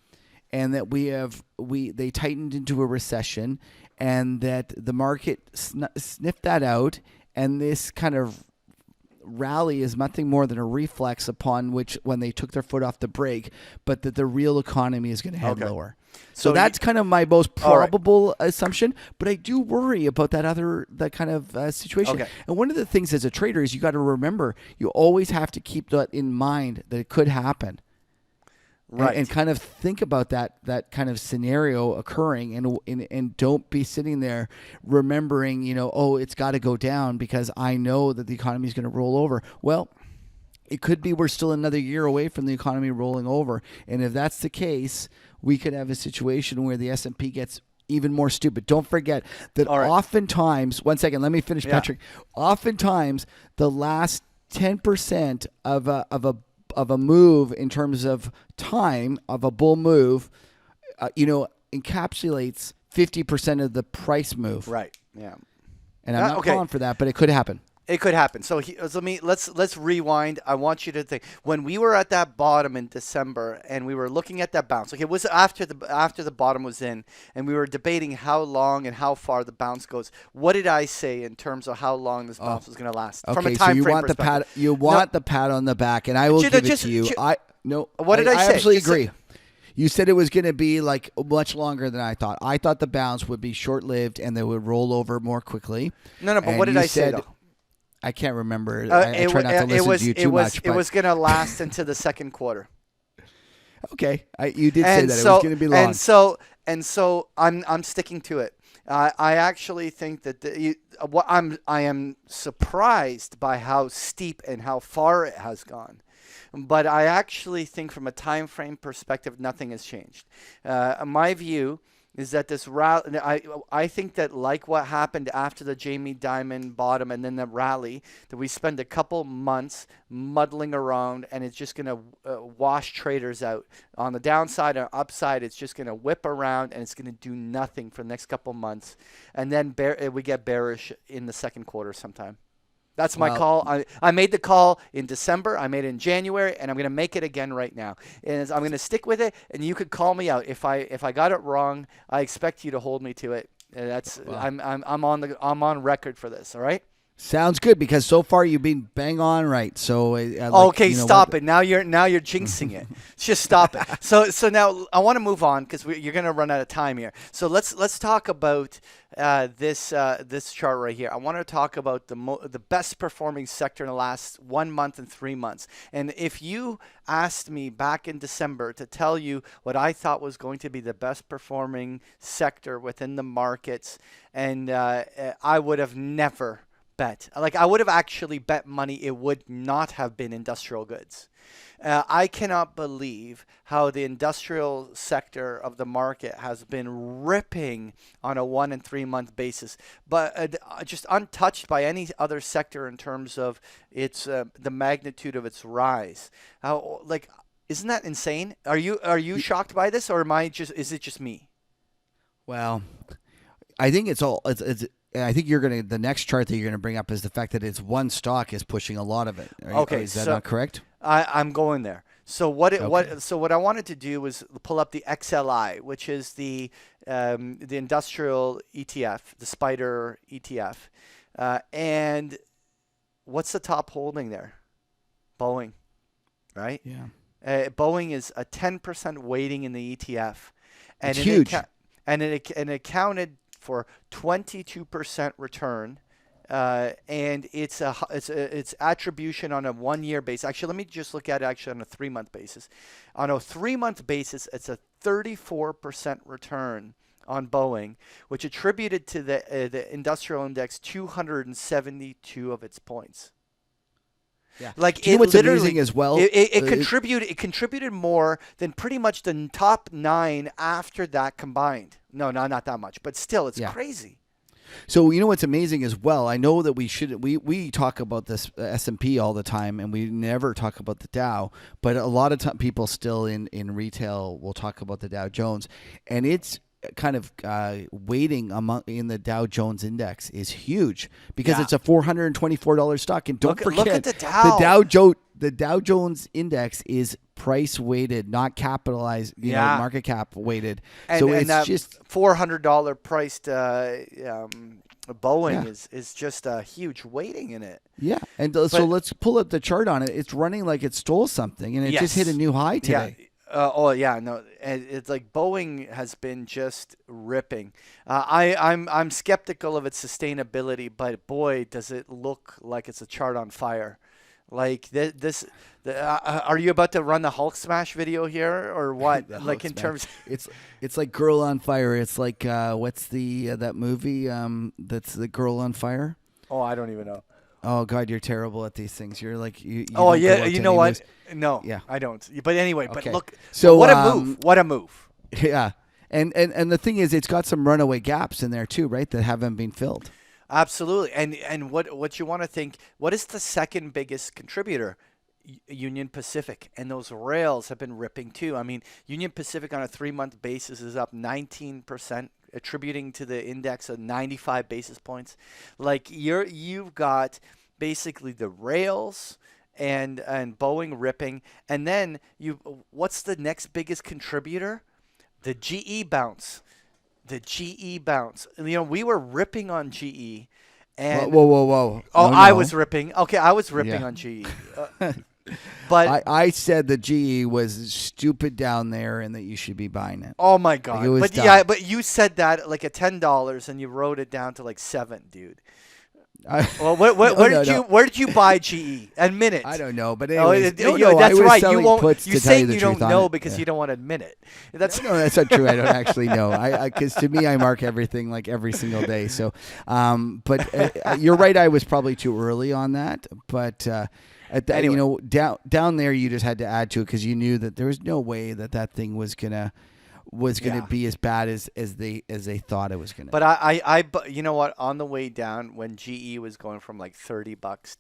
and that they tightened into a recession, and that the market sniffed that out, and this kind of rally is nothing more than a reflex upon which when they took their foot off the brake, but that the real economy is going to head lower. So that's kind of my most probable assumption, but I do worry about that kind of situation.
Okay.
And one of the things as a trader is you got to remember, you always have to keep that in mind that it could happen.
Right.
And kind of think about that kind of scenario occurring, and don't be sitting there remembering, it's got to go down because I know that the economy is going to roll over. Well, it could be we're still another year away from the economy rolling over. And if that's the case, we could have a situation where the S&P gets even more stupid. Don't forget that oftentimes, one second, let me finish, Patrick. Oftentimes, the last 10% of a move in terms of time of a bull move, encapsulates 50% of the price move.
Right. Yeah.
And I'm not calling for that, but it could happen.
It could happen. So let's rewind. I want you to think when we were at that bottom in December and we were looking at that bounce. Like it was after the bottom was in, and we were debating how long and how far the bounce goes. What did I say in terms of how long this bounce was going to last?
Okay,
from a time
so
frame perspective.
You want the pat on the back, and I will give it to you.
What did I say?
I absolutely agree. You said it was going to be like much longer than I thought. I thought the bounce would be short-lived and they would roll over more quickly.
No, but what did I say though?
I can't remember. I try not to listen to you too much.
It was going to last into the second quarter.
Okay, you did say that it was going to be long.
And so I'm sticking to it. I actually think that I am surprised by how steep and how far it has gone. But I actually think from a time frame perspective, nothing has changed. My view is that this rally, I think that like what happened after the Jamie Dimon bottom and then the rally, that we spend a couple months muddling around and it's just going to wash traders out. On the downside or upside, it's just going to whip around and it's going to do nothing for the next couple months. And then we get bearish in the second quarter sometime. That's my call. I made the call in December. I made it in January, and I'm going to make it again right now. And I'm going to stick with it. And you could call me out if I got it wrong. I expect you to hold me to it. I'm on record for this. All right.
Sounds good because so far you've been bang on right. So
stop it. Now you're jinxing it. Just stop it. So now I want to move on because you're going to run out of time here. So let's talk about this chart right here. I want to talk about the best performing sector in the last 1 month and 3 months. And if you asked me back in December to tell you what I thought was going to be the best performing sector within the markets, and I would have never bet. Like I would have actually bet money it would not have been industrial goods. I cannot believe how the industrial sector of the market has been ripping on a 1 and 3 month basis, but just untouched by any other sector in terms of its the magnitude of its rise. Isn't that insane? Are you shocked by this, or is it just me?
Well, I think it's I think the next chart that you're going to bring up is the fact that it's one stock is pushing a lot of it. Is that not correct?
I'm going there. So what I wanted to do was pull up the XLI, which is the industrial ETF, the Spider ETF, and what's the top holding there? Boeing, right?
Yeah.
Boeing is a 10% weighting in the ETF, and
it's huge.
And it accounted for 22% return, and its attribution on a 1 year basis. Actually, let me just look at it on a 3 month basis. On a 3 month basis, it's a 34% return on Boeing, which attributed to the industrial index 272 of its points.
Yeah.
Like
it what's amazing as well?
It contributed more than pretty much the top 9 after that combined. No, not that much, but still, it's crazy.
So you know what's amazing as well? I know that we talk about this S&P all the time, and we never talk about the Dow. But a lot of people still in retail will talk about the Dow Jones, and it's kind of weighting in the Dow Jones index is huge because it's a $424 stock. And don't forget,
look at the Dow.
The Dow Jones index is price weighted, not capitalized, you know, market cap weighted.
And it's that just $400 priced Boeing is just a huge weighting in it.
Yeah, and so let's pull up the chart on it. It's running like it stole something, and it just hit a new high today.
No, it's like Boeing has been just ripping. I'm skeptical of its sustainability, but boy, does it look like it's a chart on fire. Like are you about to run the Hulk smash video here or what? Like in terms,
it's like Girl on Fire. It's like what's that movie? That's the Girl on Fire.
Oh, I don't even know.
Oh God, you're terrible at these things. You're like you.
Oh yeah, you know what? No, I don't. But anyway, but look.
So
what a move! What a move!
Yeah, and the thing is, it's got some runaway gaps in there too, right? That haven't been filled.
Absolutely, and what you want to think? What is the second biggest contributor? Union Pacific, and those rails have been ripping too. I mean, Union Pacific on a 3-month basis is up 19%, attributing to the index of 95 basis points. Like you've got basically the rails and Boeing ripping, and then what's the next biggest contributor? The GE bounce. The GE bounce. You know, we were ripping on GE. And
whoa.
Oh, no. I was ripping. Okay, I was ripping on GE. But
I said the GE was stupid down there and that you should be buying it.
Oh my God.
Like
but you said that like at $10 and you wrote it down to like $7, dude. Well, where did you buy GE? Admit it.
I don't know, but
anyways, that's right. You won't. You say you don't know because you don't want to admit it.
No, that's not true. I don't actually know. Because to me, I mark everything like every single day. So, but you're right. I was probably too early on that. But anyway. You know, down there, you just had to add to it because you knew that there was no way that thing was gonna be as bad as they thought it was gonna.
But you know what? On the way down, when GE was going from like $30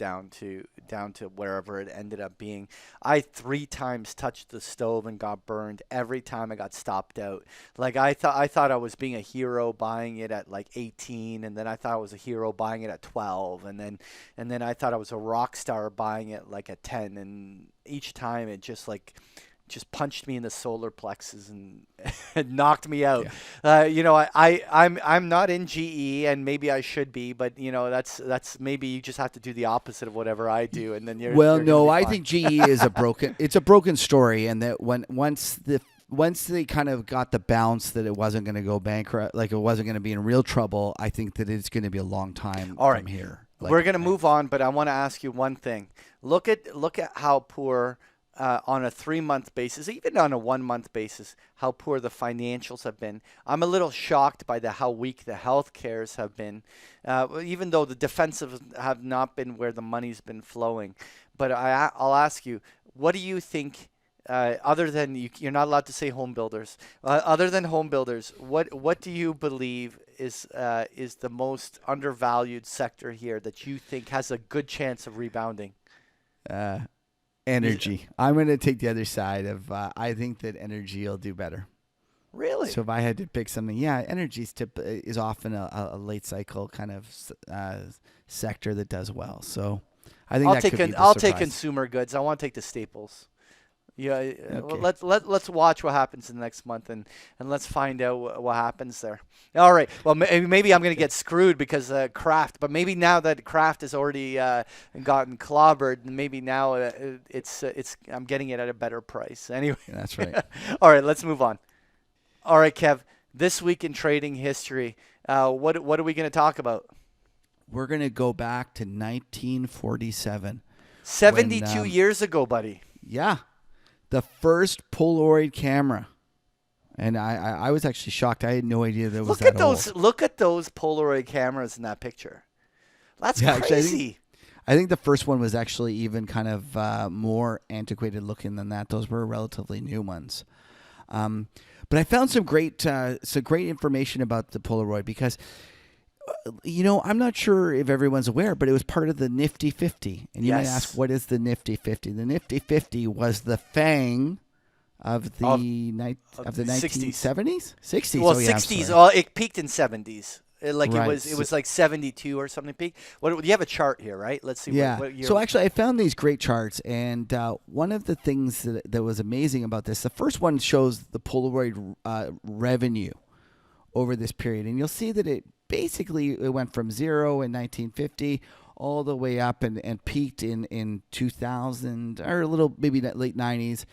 down to wherever it ended up being, I 3 times touched the stove and got burned. Every time I got stopped out. Like I thought I was being a hero buying it at like 18, and then I thought I was a hero buying it at 12, and then I thought I was a rock star buying it like at 10, and each time it just punched me in the solar plexus and knocked me out. Yeah. You know, I'm not in GE, and maybe I should be, but you know, that's maybe you just have to do the opposite of whatever I do, and then you're.
Well, no, I think GE is it's a broken story, and that once they kind of got the bounce that it wasn't going to go bankrupt, like it wasn't going to be in real trouble, I think that it's going to be a long time from here.
We're going to move on, but I want to ask you one thing. Look at how poor. On a 3-month basis, even on a 1-month basis, how poor the financials have been. I'm a little shocked by how weak the health cares have been, even though the defensive have not been where the money's been flowing. But I'll ask you, what do you think, other than you're not allowed to say home builders, other than home builders, what do you believe is the most undervalued sector here that you think has a good chance of rebounding?
Energy. I'm going to take the other side of. I think that energy will do better.
Really?
So if I had to pick something, energy is often a late cycle kind of sector that does well. So I think
I'll take consumer goods. I want to take the staples. Yeah. Okay. Let's watch what happens in the next month and let's find out what happens there. All right. Well, maybe I'm going to get screwed because Kraft, but maybe now that Kraft has already gotten clobbered, maybe now it's I'm getting it at a better price. Anyway.
That's right.
All right. Let's move on. All right, Kev. This week in trading history, what are we going to talk about?
We're going to go back to 1947.
72 years ago, buddy.
Yeah. The first Polaroid camera. And I was actually shocked. I had no idea that was that old.
Look at those Polaroid cameras in that picture. That's crazy.
I think the first one was actually even kind of more antiquated looking than that. Those were relatively new ones. But I found some great information about the Polaroid because I'm not sure if everyone's aware, but it was part of the Nifty 50. And you might
Yes.
ask, what is the Nifty 50? The Nifty 50 was the FANG of the
of the
1970s? 60s.
Well,
oh, yeah, I'm
60s.
sorry.
Well, it peaked in 70s.
Right.
It was like 72 or something peak. What you have a chart here, right? Let's see.
Yeah.
What year.
So actually, I found these great charts, and one of the things that was amazing about this, the first one shows the Polaroid revenue over this period, and you'll see that it went from zero in 1950 all the way up and peaked in 2000 or a little maybe late 90s,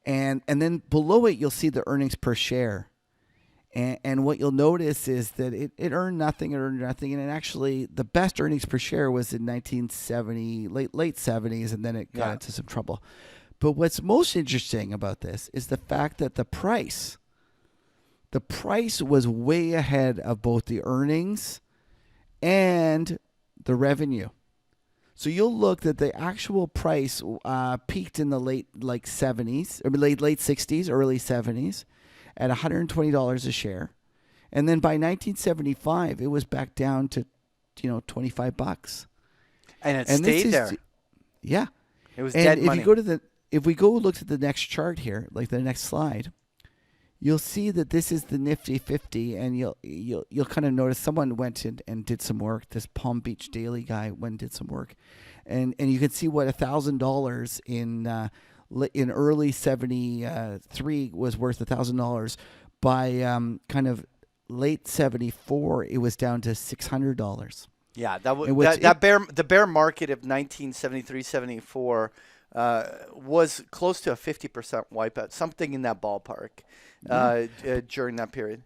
and then below it you'll see the earnings per share. And what you'll notice is that it earned nothing, and actually the best earnings per share was in 1970, late 70s, and then it got into some trouble. But what's most interesting about this is the fact that the price was way ahead of both the earnings and the revenue. So you'll look that the actual price peaked in the late 70s, or late 60s, early 70s. At $120 a share, and then by 1975 it was back down to $25,
and it stayed there.
Yeah,
it was
and
dead
if
money.
If we go look at the next chart here, like the next slide, you'll see that this is the Nifty 50, and you'll kind of notice someone went in and did some work. This Palm Beach Daily guy went and did some work, and you can see what $1,000 in early 73 was worth $1,000. By kind of late 74, it was down to $600.
Yeah, the bear market of 1973-74 was close to a 50% wipeout, something in that ballpark during that period.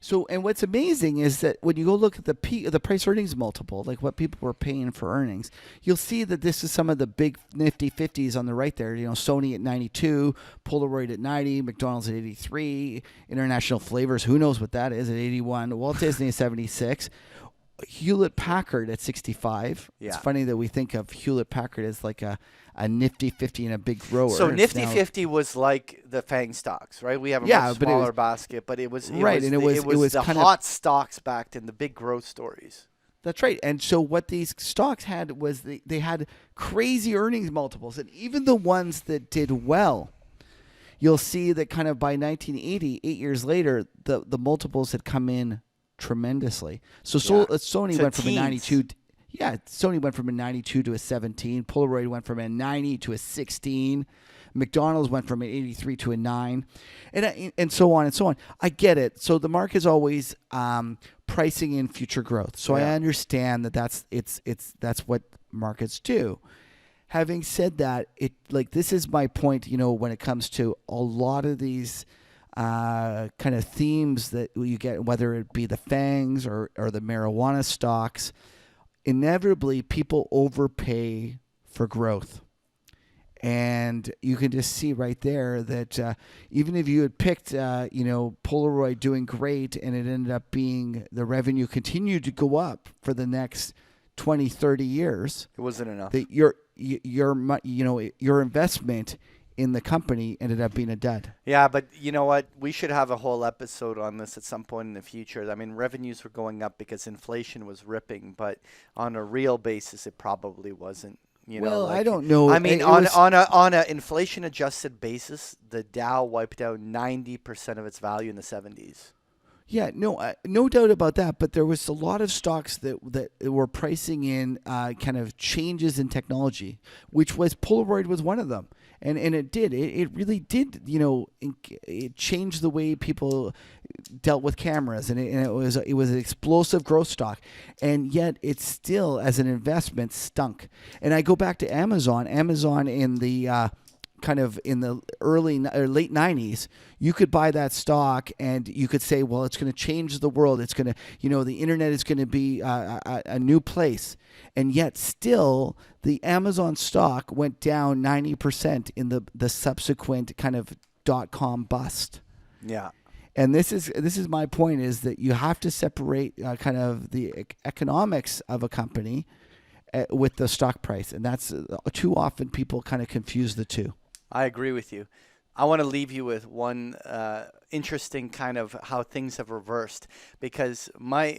So, and what's amazing is that when you go look at the price earnings multiple, like what people were paying for earnings, you'll see that this is some of the big Nifty 50s on the right there. Sony at 92, Polaroid at 90, McDonald's at 83, International Flavors, who knows what that is, at 81, Walt Disney at 76, Hewlett Packard at 65.
Yeah.
It's funny that we think of Hewlett Packard as like a Nifty 50 and a big grower.
So Nifty 50 was like the FANG stocks, right? We have a much smaller basket, but it was the hot stocks backed in the big growth stories.
That's right. And so what these stocks had was they had crazy earnings multiples, and even the ones that did well, you'll see that kind of by 1980, 8 years later, the multiples had come in tremendously. So Sony went from a 92. Yeah, Sony went from a 92 to a 17. Polaroid went from a 90 to a 16. McDonald's went from an 83 to a 9, and so on and so on. I get it. So the market is always pricing in future growth. So I understand that's what markets do. Having said that, this is my point. When it comes to a lot of these kind of themes that you get, whether it be the FANGs or the marijuana stocks, inevitably people overpay for growth. And you can just see right there that even if you had picked, Polaroid doing great, and it ended up being the revenue continued to go up for the next 20, 30 years,
it wasn't enough.
That your investment in the company ended up being a dud.
Yeah, but you know what? We should have a whole episode on this at some point in the future. I mean, revenues were going up because inflation was ripping, but on a real basis, it probably wasn't.
I don't know.
I mean, on a inflation adjusted basis, the Dow wiped out 90% of its value in the 70s.
Yeah, no doubt about that. But there was a lot of stocks that were pricing in kind of changes in technology, which was Polaroid was one of them. And it did. It really did, it changed the way people dealt with cameras, and it was an explosive growth stock. And yet it still, as an investment, stunk. And I go back to Amazon. Amazon in the kind of in the early or late 90s, you could buy that stock and you could say, well, it's going to change the world. It's going to, the internet is going to be a new place. And yet still the Amazon stock went down 90% in the subsequent kind of .com bust.
Yeah.
And this is my point, is that you have to separate kind of the economics of a company with the stock price. And that's too often people kind of confuse the two.
I agree with you. I want to leave you with one interesting kind of how things have reversed, because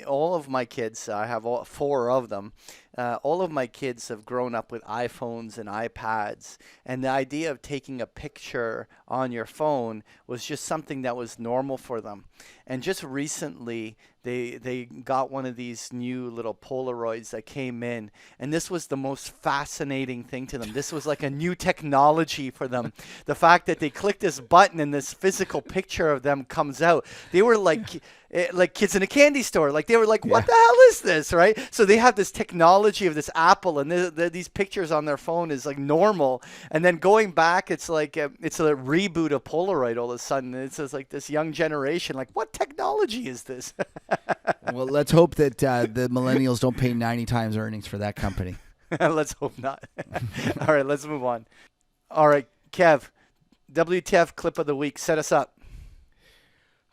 all of my kids, I have four of them, all of my kids have grown up with iPhones and iPads, and the idea of taking a picture on your phone was just something that was normal for them. And just recently, they got one of these new little Polaroids that came in, and this was the most fascinating thing to them. This was like a new technology for them. The fact that they click this button and this physical picture of them comes out. They were like kids in a candy store. Like, they were like, what the hell is this, right? So they have this technology of this Apple, and these pictures on their phone is like normal. And then going back, it's like it's a reboot of Polaroid all of a sudden. It's just like this young generation, like, what technology is this?
Well, let's hope that the millennials don't pay 90 times earnings for that company.
Let's hope not. All right, let's move on. All right, Kev, WTF clip of the week. Set us up.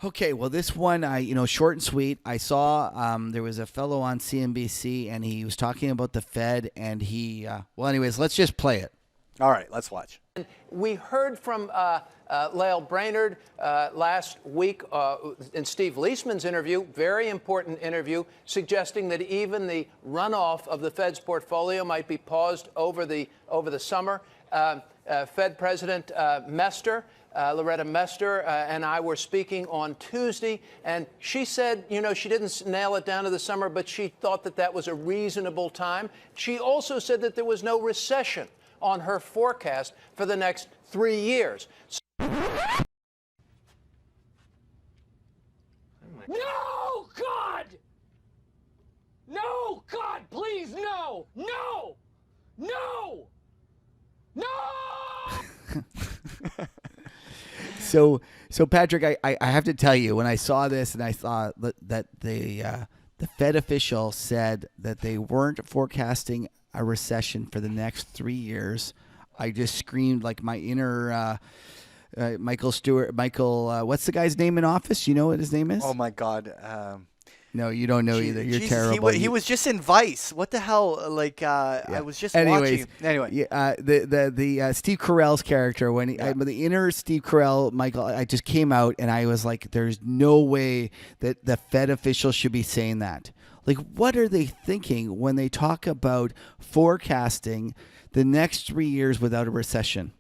Okay, well, this one, short and sweet. I saw there was a fellow on CNBC, and he was talking about the Fed, and anyways, let's just play it.
All right, let's watch.
We heard from Lael Brainerd last week in Steve Leisman's interview, very important interview, suggesting that even the runoff of the Fed's portfolio might be paused over the summer. Fed President Loretta Mester, and I were speaking on Tuesday, and she said, she didn't nail it down to the summer, but she thought that was a reasonable time. She also said that there was no recession on her forecast for the next 3 years.
No, God! No, God, please, no! No! No! No!
So Patrick, I have to tell you, when I saw this and I saw that the Fed official said that they weren't forecasting a recession for the next 3 years, I just screamed like my inner Michael Stewart. What's the guy's name in office? You know what his name is?
Oh my God.
No, you don't know either. You're
Jesus,
terrible.
He was just in Vice. What the hell? I was just watching. Anyway,
the Steve Carell's character, when the inner Steve Carell, Michael, I just came out and I was like, "There's no way that the Fed officials should be saying that." Like, what are they thinking when they talk about forecasting the next 3 years without a recession?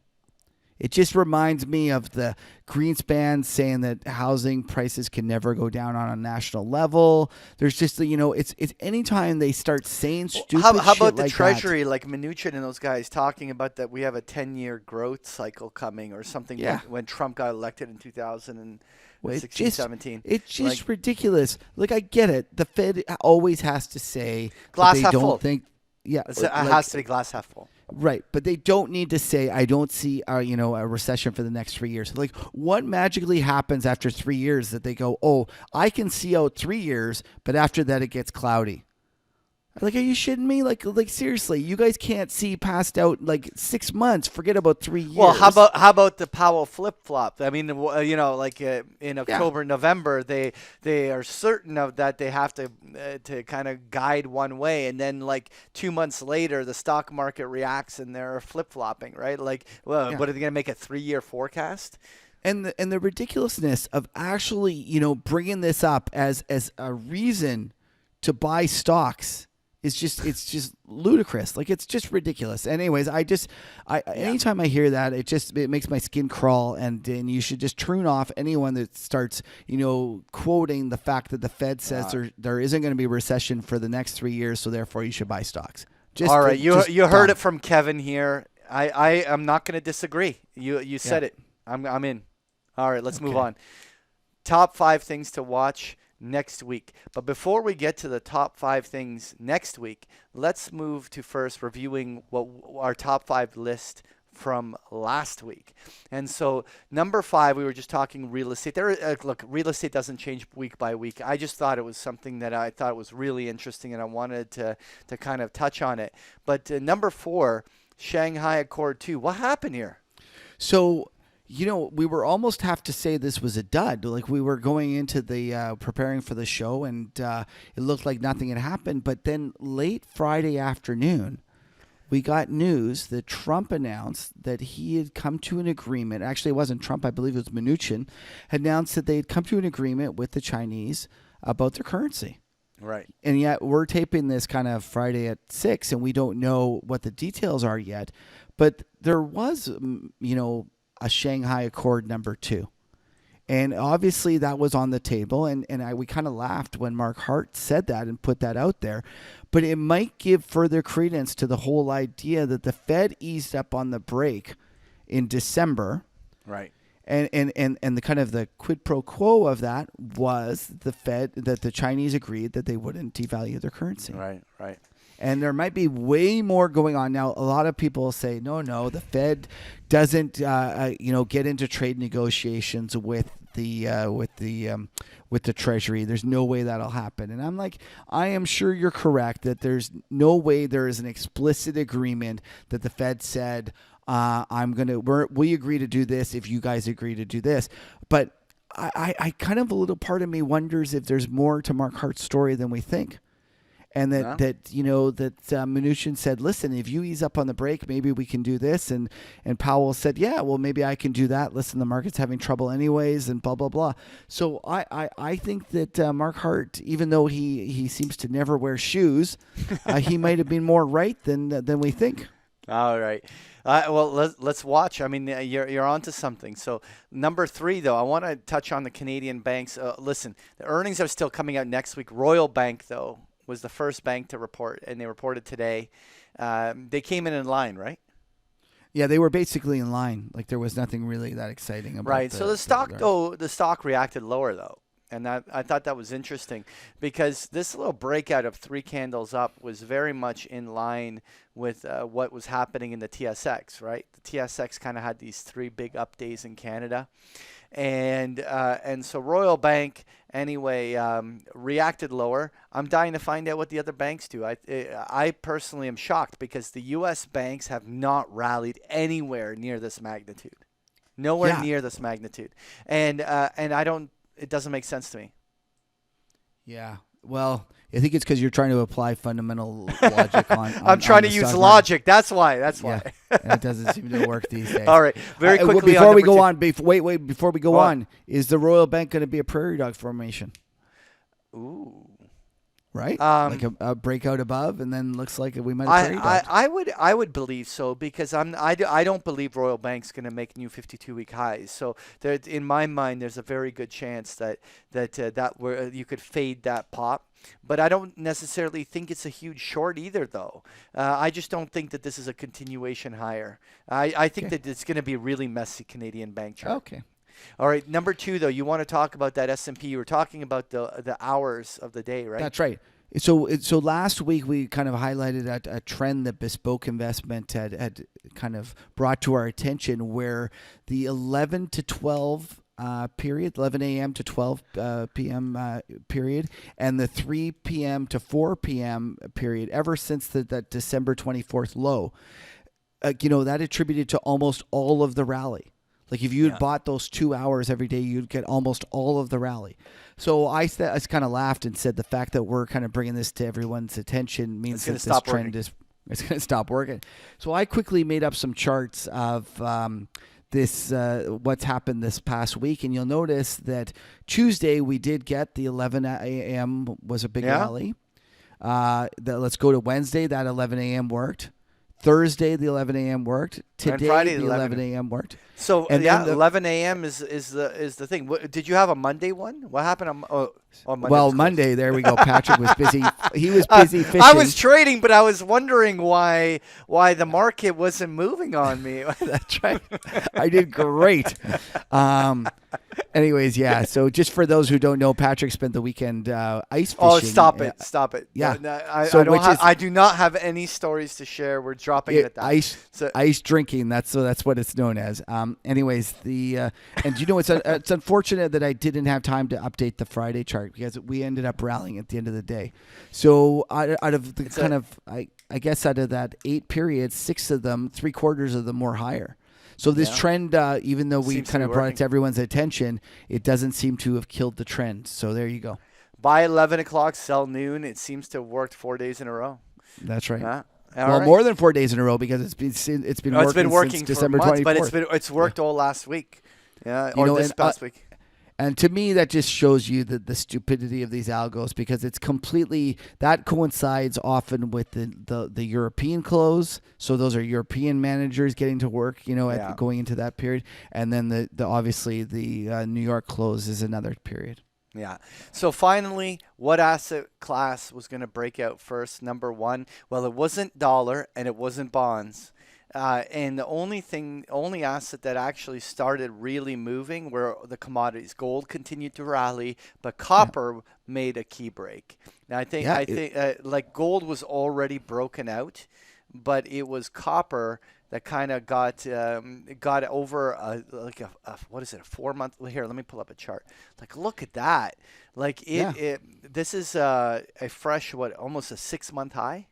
It just reminds me of the Greenspan saying that housing prices can never go down on a national level. There's just, it's anytime they start saying stupid
how
shit
about the
like
Treasury,
that.
like Mnuchin and those guys talking about that we have a 10-year growth cycle coming or something when Trump got elected in 2016, 17.
It's just ridiculous. Like, I get it. The Fed always has to say
glass
they
half
don't
full.
think. Yeah,
it has to be glass half full.
Right, but they don't need to say, I don't see a recession for the next 3 years. Like, what magically happens after 3 years that they go, oh, I can see out 3 years, but after that it gets cloudy? Like, are you shitting me? Like seriously, you guys can't see past out like 6 months. Forget about 3 years.
Well, how about the Powell flip flop? I mean, in October, November, they are certain of that they have to kind of guide one way, and then like 2 months later, the stock market reacts and they're flip flopping, right? Like, what are they going to make a 3-year forecast?
And the ridiculousness of actually bringing this up as a reason to buy stocks. It's just ludicrous. Like, it's just ridiculous. Anyways, anytime I hear that, it makes my skin crawl, and you should just tune off anyone that starts, quoting the fact that the Fed says there isn't going to be a recession for the next 3 years, so therefore you should buy stocks.
All right, you heard it from Kevin here. I am not going to disagree. You said it. I'm in. All right, let's move on. Top 5 things to watch next week. But before we get to the top 5 things next week, let's move to first reviewing what our top 5 list from last week. And so number 5, we were just talking real estate. Look, real estate doesn't change week by week. I just thought it was something that I thought was really interesting, and I wanted to kind of touch on it. But number 4, Shanghai Accord 2. What happened here?
So we were almost have to say this was a dud. Like, we were going into the preparing for the show, and it looked like nothing had happened. But then late Friday afternoon, we got news that Trump announced that he had come to an agreement. Actually, it wasn't Trump. I believe it was Mnuchin had announced that they had come to an agreement with the Chinese about their currency.
Right.
And yet we're taping this kind of Friday at 6, and we don't know what the details are yet. But there was, a Shanghai Accord number 2. And obviously that was on the table, and we kind of laughed when Mark Hart said that and put that out there. But it might give further credence to the whole idea that the Fed eased up on the brake in December.
Right.
And the kind of the quid pro quo of that was the Chinese agreed that they wouldn't devalue their currency.
Right, right.
And there might be way more going on now. A lot of people say, no, the Fed doesn't, get into trade negotiations with the Treasury. There's no way that'll happen. And I'm like, I am sure you're correct that there's no way there is an explicit agreement that the Fed said, we agree to do this if you guys agree to do this. But I kind of, a little part of me wonders if there's more to Mark Hart's story than we think. And that Mnuchin said, listen, if you ease up on the brake, maybe we can do this. And Powell said, yeah, well, maybe I can do that. Listen, the market's having trouble anyways, and blah, blah, blah. So I think that Mark Hart, even though he seems to never wear shoes, he might have been more right than we think.
All right. Well, let's watch. I mean, you're onto something. So number 3, though, I want to touch on the Canadian banks. Listen, the earnings are still coming out next week. Royal Bank, though, was the first bank to report, and they reported today. They came in line, right?
Yeah, they were basically in line. Like there was nothing really that exciting about it.
Right. So the stock reacted lower, though. And I thought that was interesting because this little breakout of 3 candles up was very much in line with what was happening in the TSX, right? The TSX kind of had these 3 big up days in Canada. And so Royal Bank, anyway, reacted lower. I'm dying to find out what the other banks do. I personally am shocked because the U.S. banks have not rallied anywhere near this magnitude. Nowhere near this magnitude. And I don't. It doesn't make sense to me.
Yeah. Well, I think it's because you're trying to apply fundamental logic on
I'm trying to use logic. That's why.
Yeah. And it doesn't seem to work these days.
All right. Very quickly.
Before we go on, before we go on, is the Royal Bank going to be a prairie dog formation?
Ooh.
Right? Like a breakout above, and then looks like we might have prairie dogs.
I would believe so because I don't believe Royal Bank's going to make new 52-week highs. So there, in my mind, there's a very good chance that where you could fade that pop. But I don't necessarily think it's a huge short either, though. I just don't think that this is a continuation higher. I think that it's going to be a really messy Canadian bank chart.
Okay.
All right, number 2, though, you want to talk about that S&P. You were talking about the hours of the day, right?
That's right. So last week we kind of highlighted a trend that Bespoke Investment had kind of brought to our attention where the 11 to 12 period, 11 a.m. to 12 p.m. Period, and the 3 p.m. to 4 p.m. period, ever since that December 24th low, that attributed to almost all of the rally. Like if you had bought those 2 hours every day, you'd get almost all of the rally. So I kind of laughed and said the fact that we're kind of bringing this to everyone's attention means that this trend is going to stop working. So I quickly made up some charts of this what's happened this past week, and you'll notice that Tuesday we did get the 11 a.m. was a big rally. Let's go to Wednesday. That 11 a.m. worked. Thursday, the 11 a.m. worked. Today,
Friday,
the 11 a.m. worked.
So, and 11 a.m. is the thing. Did you have a Monday one? What happened on Monday?
Well, Monday, there we go. Patrick was busy. He was busy fishing.
I was trading, but I was wondering why the market wasn't moving on me.
That's right. I did great. Anyways, yeah. So just for those who don't know, Patrick spent the weekend ice fishing.
Oh, stop it.
Yeah.
No, I do not have any stories to share. We're dropping it at that.
Ice drinking. That's what it's known as. Anyways, and it's unfortunate that I didn't have time to update the Friday chart because we ended up rallying at the end of the day. So out of the I guess out of that 8 periods, 6 of them, 3/4 of them were higher. So this trend, even though we kind of brought it to everyone's attention, it doesn't seem to have killed the trend. So there you go.
Buy 11 o'clock, sell noon. It seems to have worked 4 days in a row.
That's right.
All right.
more than 4 days in a row because it's been working
since
since December
months,
24th.
but it's worked all last week. Yeah,
You
or
know,
this past week.
And to me, that just shows you the stupidity of these algos because it's completely that coincides often with the European close. So those are European managers getting to work, going into that period, and then the obviously the New York close is another period.
Yeah. So finally, what asset class was going to break out first? Number one. Well, it wasn't dollar and it wasn't bonds. And the only asset that actually started really moving were the commodities. Gold continued to rally, but copper made a key break. Now I think like gold was already broken out, but it was copper that kind of got over what is it, a 4 month? Here, let me pull up a chart. Like, look at that. Like this is a fresh almost a 6 month high.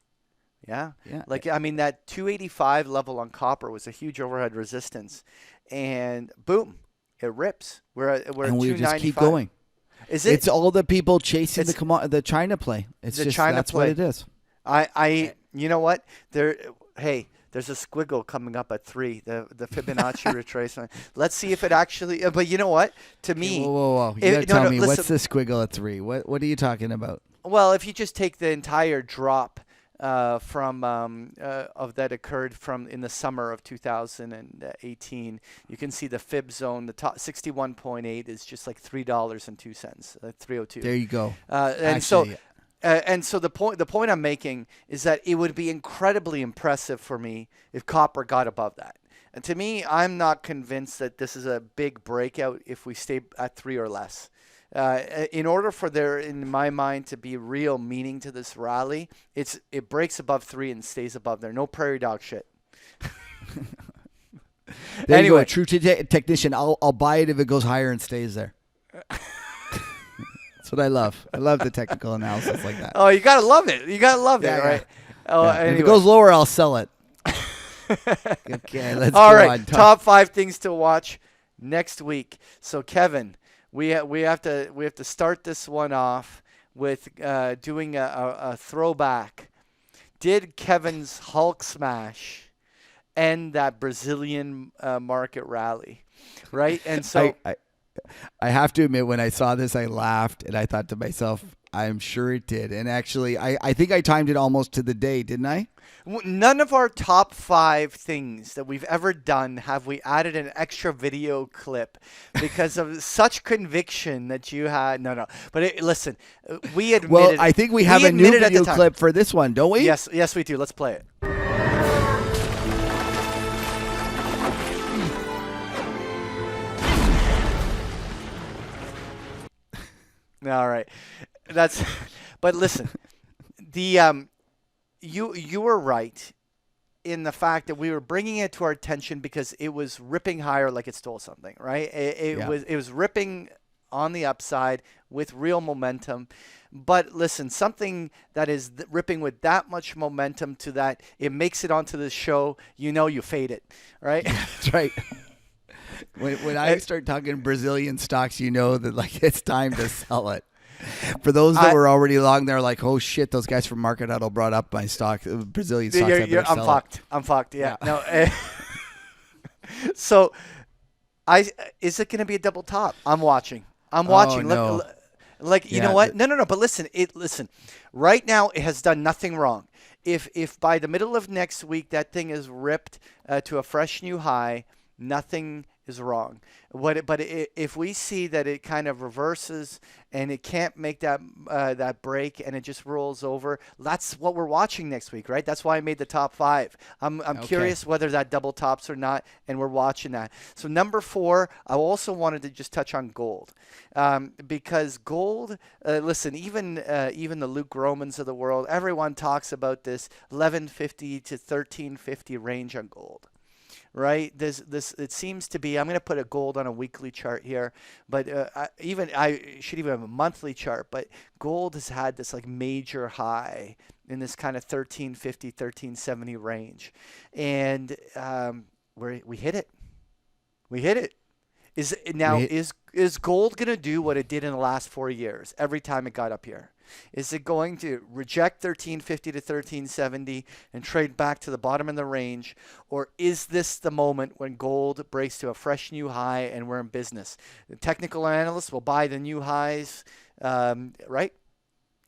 Yeah. Like, I mean, that 285 level on copper was a huge overhead resistance, and boom, it rips. We're at 295.
Just keep going.
Is it?
It's all the people chasing the China play. It's
the
just
China
that's
play.
what it is.
You know what? There's a squiggle coming up at 3, the Fibonacci retracement. Let's see if it actually. But you know what? To me,
whoa! You gotta tell me what's the squiggle at 3? What are you talking about?
Well, if you just take the entire drop of that occurred in the summer of 2018, you can see the fib zone. The top 61.8 is just like $3.02, 302.
There you go.
And so the point I'm making is that it would be incredibly impressive for me if copper got above that. And to me, I'm not convinced that this is a big breakout if we stay at 3 or less. In order for there, in my mind, to be real meaning to this rally, it breaks above 3 and stays above there. No prairie dog shit.
There you go, true technician. I'll buy it if it goes higher and stays there. That's what I love. I love the technical analysis like that.
Oh, you gotta love it. You gotta love it, right? Oh, anyway.
If it goes lower, I'll sell it. Okay, let's
All
go
right,
on.
top 5 things to watch next week. So, Kevin, we have to start this one off with doing a throwback. Did Kevin's Hulk smash end that Brazilian market rally, right? And so
I have to admit, when I saw this, I laughed and I thought to myself, I'm sure it did. And actually, I think I timed it almost to the day, didn't I?
None of our top 5 things that we've ever done have we added an extra video clip because of such conviction that you had. No. But listen, we admitted.
Well, I think we have a new video clip for this one, don't we?
Yes, we do. Let's play it. All right. But listen, you were right in the fact that we were bringing it to our attention because it was ripping higher like it stole something, right? It was ripping on the upside with real momentum. But listen, something that is ripping with that much momentum to that it makes it onto the show, you fade it, right?
That's right. When I start talking Brazilian stocks, you know that like it's time to sell it. For those that were already long, they're like, "Oh shit!" Those guys from Market Huddle brought up my stock, Brazilian stocks.
I'm fucked. Yeah. No. So, is it going to be a double top? I'm watching.
Oh, no.
You know what? No. But listen. Right now, it has done nothing wrong. If by the middle of next week that thing is ripped to a fresh new high, nothing is wrong. But if we see that it kind of reverses and it can't make that break and it just rolls over, that's what we're watching next week, right? That's why I made the top 5. I'm curious whether that double tops or not, and we're watching that. So number 4, I also wanted to just touch on gold, because gold. Listen, even the Luke Romans of the world, everyone talks about this 1150 to 1350 range on gold. Right, it seems to be. I'm going to put a gold on a weekly chart here, but I should even have a monthly chart. But gold has had this like major high in this kind of 1350, 1370 range, and we hit it. We hit it. Is gold going to do what it did in the last 4 years every time it got up here? Is it going to reject 1350 to 1370 and trade back to the bottom of the range? Or is this the moment when gold breaks to a fresh new high and we're in business? The technical analysts will buy the new highs, right?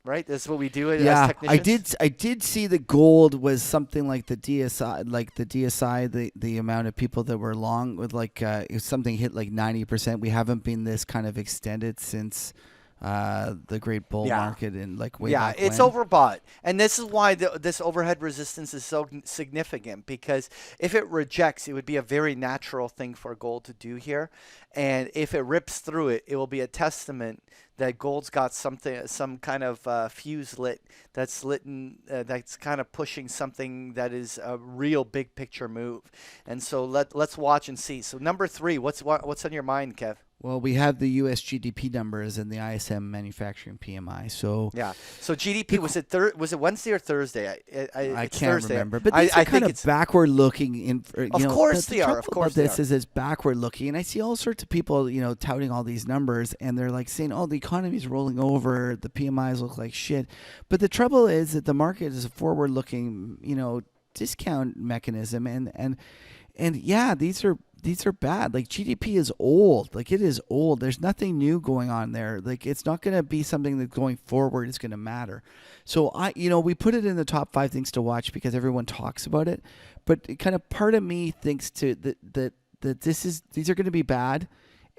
Right, that's what we do as technicians.
I did see the gold was something like the DSI, the amount of people that were long with if something hit like 90%. We haven't been this kind of extended since the great bull market in way back
it's
when.
overbought, and this is why this overhead resistance is so significant, because if it rejects, it would be a very natural thing for gold to do here, and if it rips through it, it will be a testament that gold's got some kind of fuse lit, that's kind of pushing something that is a real big picture move. And so let's watch and see. So number 3, what's on your mind, Kev?
Well, we have the U.S. GDP numbers and the ISM manufacturing PMI. So
So GDP was it Wednesday or Thursday?
I can't
Thursday.
remember. But these are kind of backward looking.
Of course they are. Of course
this is backward looking, and I see all sorts of people touting all these numbers, and they're like saying, "Oh, the economy is rolling over. The PMIs look like shit." But the trouble is that the market is a forward looking discount mechanism, and yeah, these are bad. Like GDP is old. Like it is old. There's nothing new going on there. Like it's not going to be something that going forward is going to matter. So we put it in the top 5 things to watch because everyone talks about it. But kind of part of me thinks that these are going to be bad,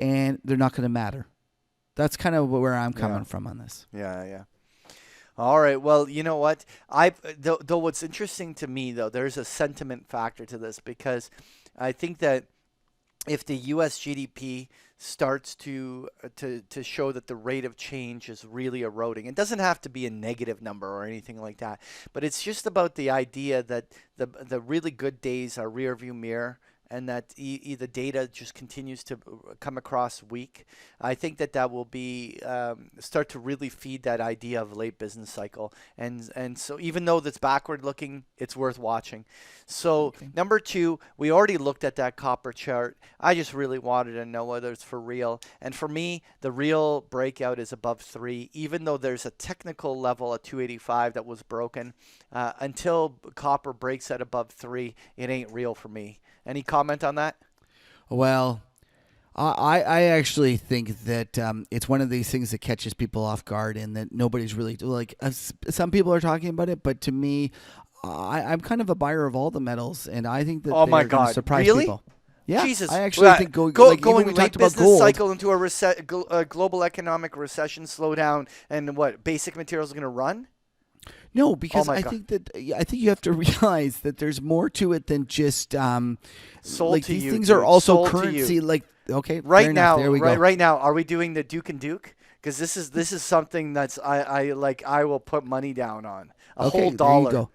and they're not going to matter. That's kind of where I'm coming from on this.
Yeah. All right. Well, you know what? Though what's interesting to me, though, there's a sentiment factor to this, because I think that if the U.S. GDP starts to show that the rate of change is really eroding, it doesn't have to be a negative number or anything like that, but it's just about the idea that the really good days are rearview mirror, and that the data just continues to come across weak. I think that will be start to really feed that idea of late business cycle, and so even though that's backward looking, it's worth watching. So number 2, we already looked at that copper chart. I just really wanted to know whether it's for real, and for me, the real breakout is above 3, even though there's a technical level at 285 that was broken. Until copper breaks at above 3, it ain't real for me. Any comment on that?
Well, I actually think that it's one of these things that catches people off guard, and that nobody's really some people are talking about it, but to me, I'm kind of a buyer of all the metals, and I think that they're going to surprise people. Yeah,
Jesus.
I actually think going
late business cycle into a global economic recession slowdown, and what basic materials are going to run?
No, because I think you have to realize that there's more to it than just
sold to
these
you.
things are also
sold
currency.
Right now,
there we go.
Right now, are we doing the Duke and Duke? Because this is something that's I will put money down on a whole dollar.
There you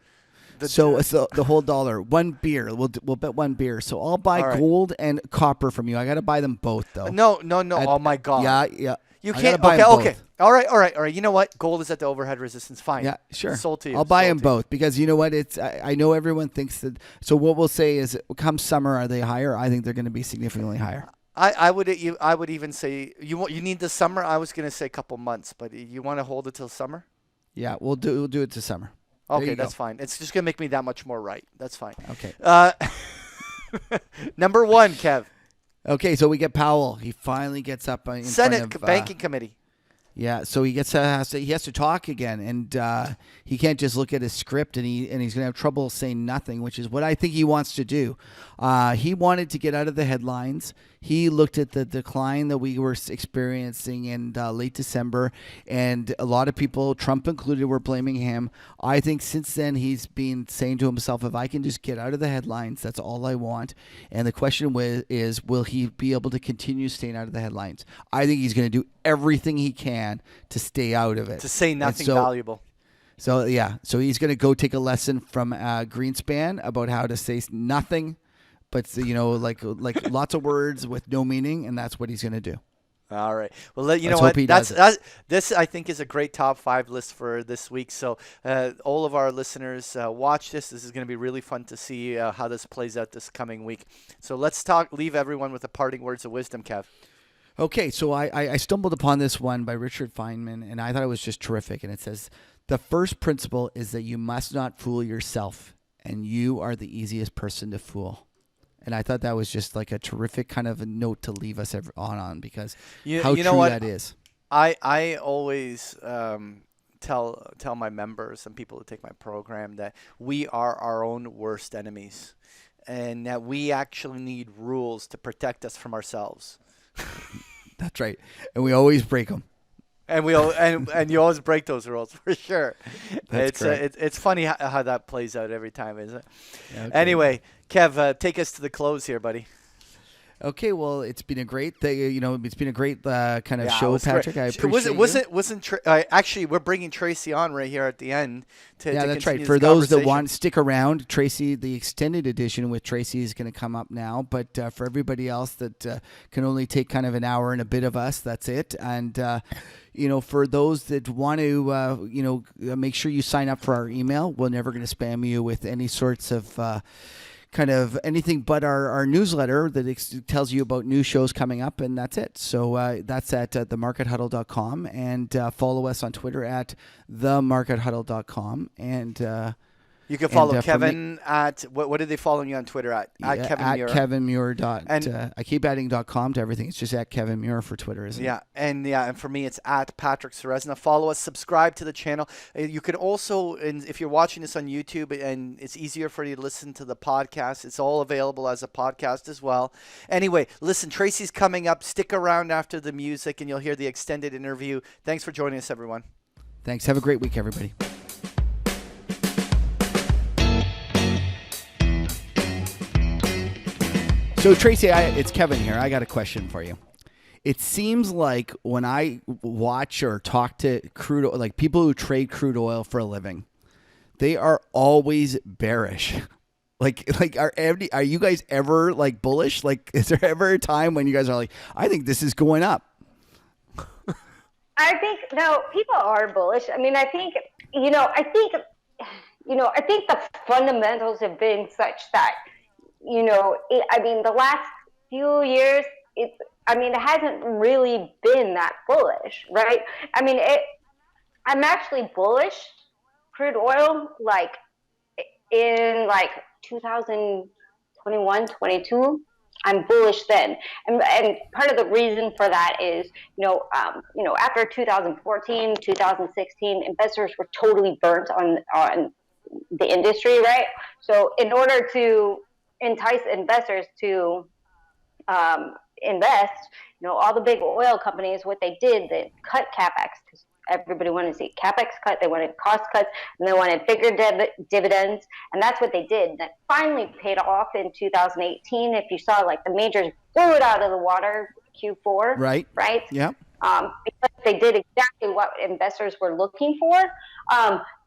go. So the whole dollar, one beer. We'll bet one beer. So I'll buy gold and copper from you. I got to buy them both though.
No. Oh my God.
Yeah.
You can't. Okay. All right. You know what? Gold is at the overhead resistance. Fine.
Yeah, sure.
Sold to you.
I'll buy them both because you know what? I know everyone thinks that. So what we'll say is, come summer, are they higher? I think they're going to be significantly higher.
I would even say you need the summer. I was going to say a couple months, but you want to hold it till summer?
Yeah, we'll do it to summer.
Okay, that's fine. It's just going to make me that much more right. That's fine.
Okay.
Number 1, Kev.
Okay, so we get Powell. He finally gets up in
Senate
front of,
Banking Committee.
Yeah, so he has to talk again, and he can't just look at his script, and he's going to have trouble saying nothing, which is what I think he wants to do. He wanted to get out of the headlines. He looked at the decline that we were experiencing in late December, and a lot of people, Trump included, were blaming him. I think since then he's been saying to himself, if I can just get out of the headlines, that's all I want. And the question is, will he be able to continue staying out of the headlines? I think he's going to do everything he can to stay out of it.
To say nothing valuable.
So he's going to go take a lesson from Greenspan about how to say nothing, but like lots of words with no meaning, and that's what he's going to do.
All right. Well, you know what? This I think is a great top 5 list for this week. So all of our listeners, watch this. This is going to be really fun to see how this plays out this coming week. So let's leave everyone with the parting words of wisdom, Kev.
Okay, so I stumbled upon this one by Richard Feynman, and I thought it was just terrific. And it says, the first principle is that you must not fool yourself, and you are the easiest person to fool. And I thought that was just like a terrific kind of a note to leave us on because how true that is.
I always tell my members and people who take my program that we are our own worst enemies, and that we actually need rules to protect us from ourselves.
That's right, and we always break them.
And and you always break those rules for sure.
That's great.
It's funny how that plays out every time, isn't it?
Okay.
Anyway, Kev, take us to the close here, buddy.
Okay, well, it's been a great thing. It's been a great kind of show, Patrick.
Great.
I appreciate
actually, we're bringing Tracy on right here at the end.
That's right. For those that want, stick around. Tracy, the extended edition with Tracy is going to come up now. But for everybody else that can only take kind of an hour and a bit of us, that's it. And for those that want to, make sure you sign up for our email. We're never going to spam you with any sorts of kind of anything but our newsletter that tells you about new shows coming up, and that's it. So that's at themarkethuddle.com, and follow us on Twitter at themarkethuddle.com, and
you can follow Kevin at what are they following you on Twitter at? At Kevin Muir.
Kevin Muir. I keep adding .com to everything. It's just at Kevin Muir for Twitter, isn't it?
And for me, it's at Patrick Ceresna. Follow us, subscribe to the channel. You can also, if you're watching this on YouTube and it's easier for you to listen to the podcast, it's all available as a podcast as well. Anyway, listen, Tracy's coming up. Stick around after the music and you'll hear the extended interview. Thanks for joining us, everyone.
Thanks. Have a great week, everybody. So, Tracy, it's Kevin here. I got a question for you. It seems like when I watch or talk to crude oil, like people who trade crude oil for a living, they are always bearish. Are you guys ever like bullish? Like, is there ever a time when you guys are like, I think this is going up?
I think people are bullish. I mean, I think the fundamentals have been such that. The last few years, it hasn't really been that bullish, right? I'm actually bullish crude oil, like in 2021, 22. I'm bullish then, and part of the reason for that is, after 2014, 2016, investors were totally burnt on the industry, right? So in order to entice investors to invest, all the big oil companies, what they did, they cut capex because everybody wanted to see capex cut. They wanted cost cuts, and they wanted bigger dividends, and that's what they did. That finally paid off in 2018. If you saw, like, the majors blew it out of the water Q4, right?
Yeah.
Because they did exactly what investors were looking for.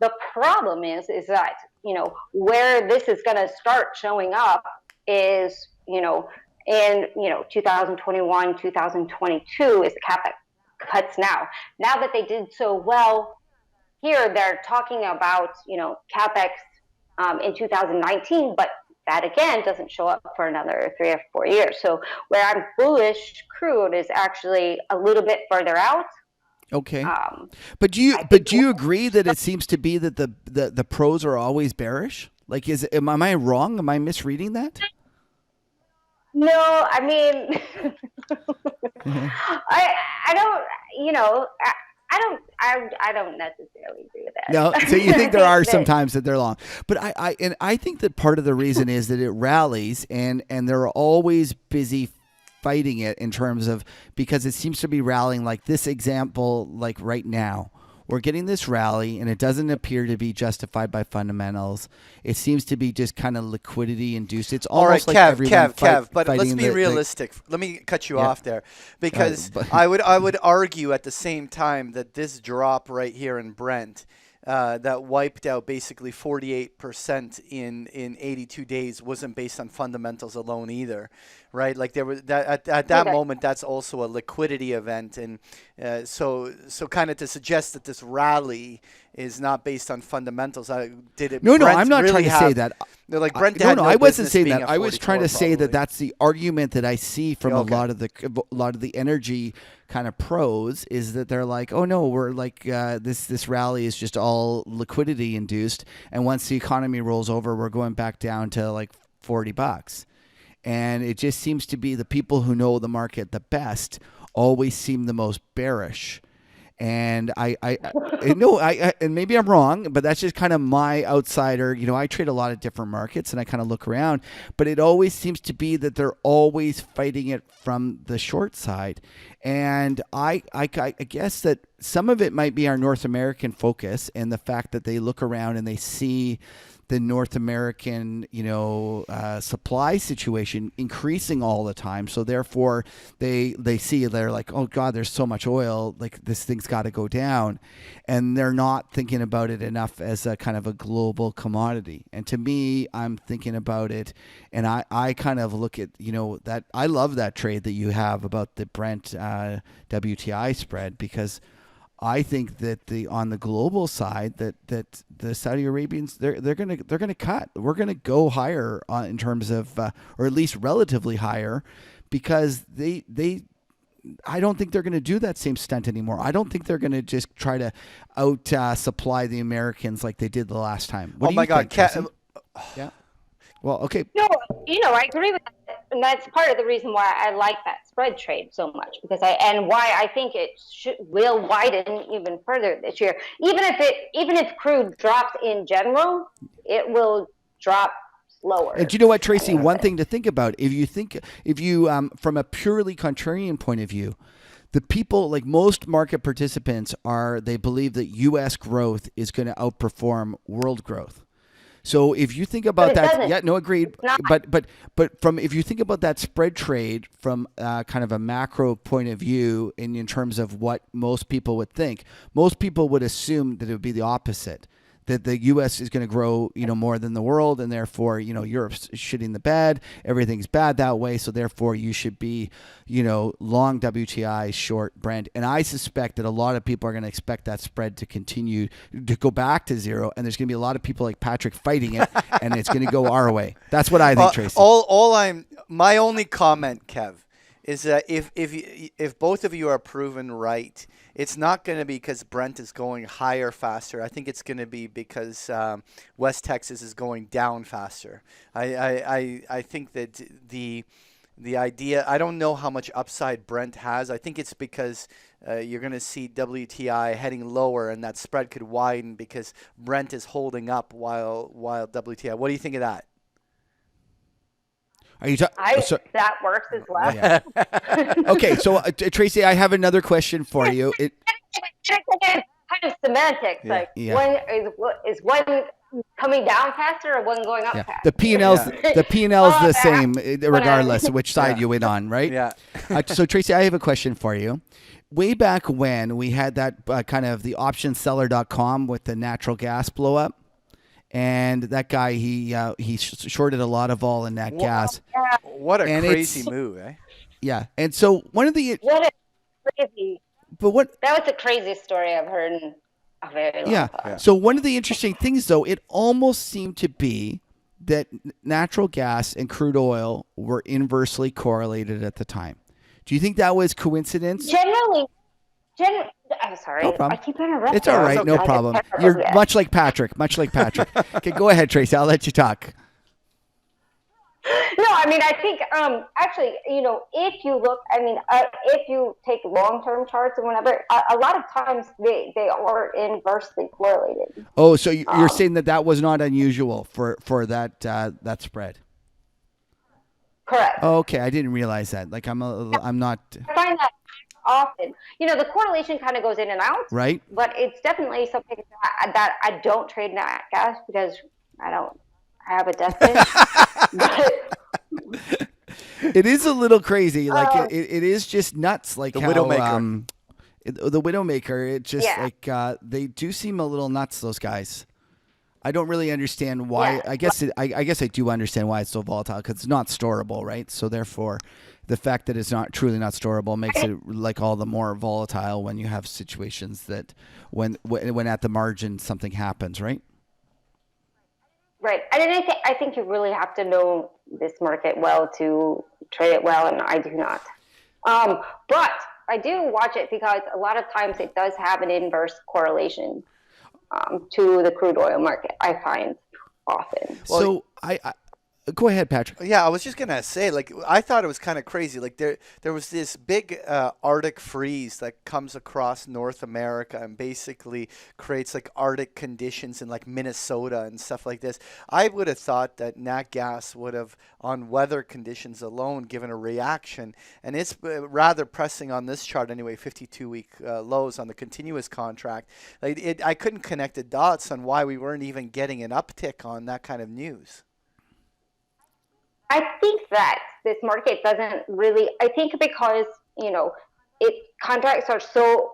The problem is that, where this is going to start showing up is, in 2021, 2022 is CapEx cuts now. Now that they did so well here, they're talking about, CapEx in 2019, but that again doesn't show up for another 3 or 4 years. So where I'm bullish crude is actually a little bit further out.
Okay. But do you agree that it seems to be that the pros are always bearish? Like, am I wrong? Am I misreading that?
No, I mean, I don't necessarily agree with that.
No, so you think there are some times that they're long, but I think that part of the reason is that it rallies and they're always busy fighting it in terms of, because it seems to be rallying, like this example, like right now. We're getting this rally, and it doesn't appear to be justified by fundamentals. It seems to be just kind of liquidity induced. It's almost like everyone
Kev, but let's be realistic. Let me cut you off there, because I would argue at the same time that this drop right here in Brent, that wiped out basically 48% in 82 days, wasn't based on fundamentals alone either. right? Like there was that at that
Okay.
moment, that's also a liquidity event, and so kind of to suggest that this rally is not based on fundamentals. Did it?
No,
Brent
I'm not
really
trying to say
have-
that.
They're like Brent
No,
had
no,
no
I wasn't
business
saying
being
that.
at
I was trying to
44
say that
probably.
that's the argument that I see from
Okay.
a lot of the energy kind of pros is that they're like, oh no, we're like this rally is just all liquidity induced, and once the economy rolls over, we're going back down to like $40. And it just seems to be the people who know the market the best always seem the most bearish. And I know and maybe I'm wrong, but that's just kind of my outsider. You know, I trade a lot of different markets and I kind of look around, but it always seems to be that they're always fighting it from the short side. And I guess that some of it might be our North American focus and the fact that they look around and they see the North American, supply situation increasing all the time. So therefore, they see, they're like, oh God, there's so much oil, like this thing's got to go down, and they're not thinking about it enough as a kind of a global commodity. And to me, I'm thinking about it, and I kind of look at that. I love that trade that you have about the Brent WTI spread, because I think that on the global side that the Saudi Arabians they're gonna cut. We're gonna go higher in terms of or at least relatively higher, because I don't think they're going to do that same stunt anymore. I don't think they're going to just try to supply the Americans like they did the last time. What
Oh
do
my
you
God,
think, Tracy? Yeah. Well, okay.
No, I agree with that. And that's part of the reason why I like that spread trade so much, because why I think it will widen even further this year. Even if crude drops in general, it will drop slower.
And do you know what, Tracy? One thing to think about: if you from a purely contrarian point of view, the people, like most market participants, they believe that U.S. growth is going to outperform world growth. So if you think about that,
doesn't.
yeah, no, agreed.
Not.
But if you think about that spread trade from kind of a macro point of view, in terms of what most people would think, most people would assume that it would be the opposite. That the U.S. is going to grow, more than the world, and therefore, Europe's shitting the bed. Everything's bad that way, so therefore you should be, long WTI, short Brent. And I suspect that a lot of people are going to expect that spread to continue to go back to zero, and there's going to be a lot of people like Patrick fighting it, and it's going to go our way. That's what I think, Tracy.
My only comment, Kev, is that if both of you are proven right, it's not going to be because Brent is going higher faster. I think it's going to be because West Texas is going down faster. I think that the idea, I don't know how much upside Brent has. I think it's because you're going to see WTI heading lower, and that spread could widen because Brent is holding up while WTI. What do you think of that?
Are you
that works as well.
Yeah. Okay, so Tracy, I have another question for you.
Kind of semantics.
Yeah.
Like,
Yeah.
is one coming down faster or one going up
Yeah.
faster?
The P&L's the same regardless of which side
Yeah.
you win on, right?
Yeah.
So Tracy, I have a question for you. Way back when we had that kind of the optionseller.com with the natural gas blow up, and that guy he shorted a lot of vol in that gas.
What a
And
crazy move, eh?
Yeah, and so one of the
What a crazy!
but what
That was the craziest story I've heard in a very long
yeah.
time.
So one of the interesting things, though, it almost seemed to be that natural gas and crude oil were inversely correlated at the time. Do you think that was coincidence?
Generally, I'm sorry.
No problem.
I keep interrupting.
It's all right, no
I get
problem.
terrible
You're
at it.
much like Patrick. Okay, go ahead, Tracy. I'll let you talk.
No, I mean, I think actually, if you look, if you take long-term charts or whatever, a lot of times they are inversely correlated.
Oh, so you're saying that was not unusual for that spread?
Correct.
Oh, okay, I didn't realize that. Like I'm not
I find that often. The correlation kind of goes in and out.
right.
But it's definitely something that I don't trade nat gas because I don't have a death wish.
It is a little crazy. Like it is just nuts. Like
The
how,
Widowmaker.
The Widowmaker. It just
Yeah.
like they do seem a little nuts. Those guys. I don't really understand why.
Yeah.
I guess I do understand why it's so volatile, because it's not storable, right? So therefore, the fact that it's not truly not storable makes it like all the more volatile when you have situations that when at the margin something happens, right?
Right. And I think you really have to know this market well to trade it well, and I do not. But I do watch it because a lot of times it does have an inverse correlation to the crude oil market, I find often.
So I go ahead, Patrick.
Yeah, I was just gonna say, like, I thought it was kind of crazy. Like, there was this big Arctic freeze that comes across North America and basically creates like Arctic conditions in like Minnesota and stuff like this. I would have thought that nat gas would have, on weather conditions alone, given a reaction, and it's rather pressing on this chart anyway. 52-week lows on the continuous contract. Like, I couldn't connect the dots on why we weren't even getting an uptick on that kind of news.
I think that this market doesn't really, I think because, contracts are so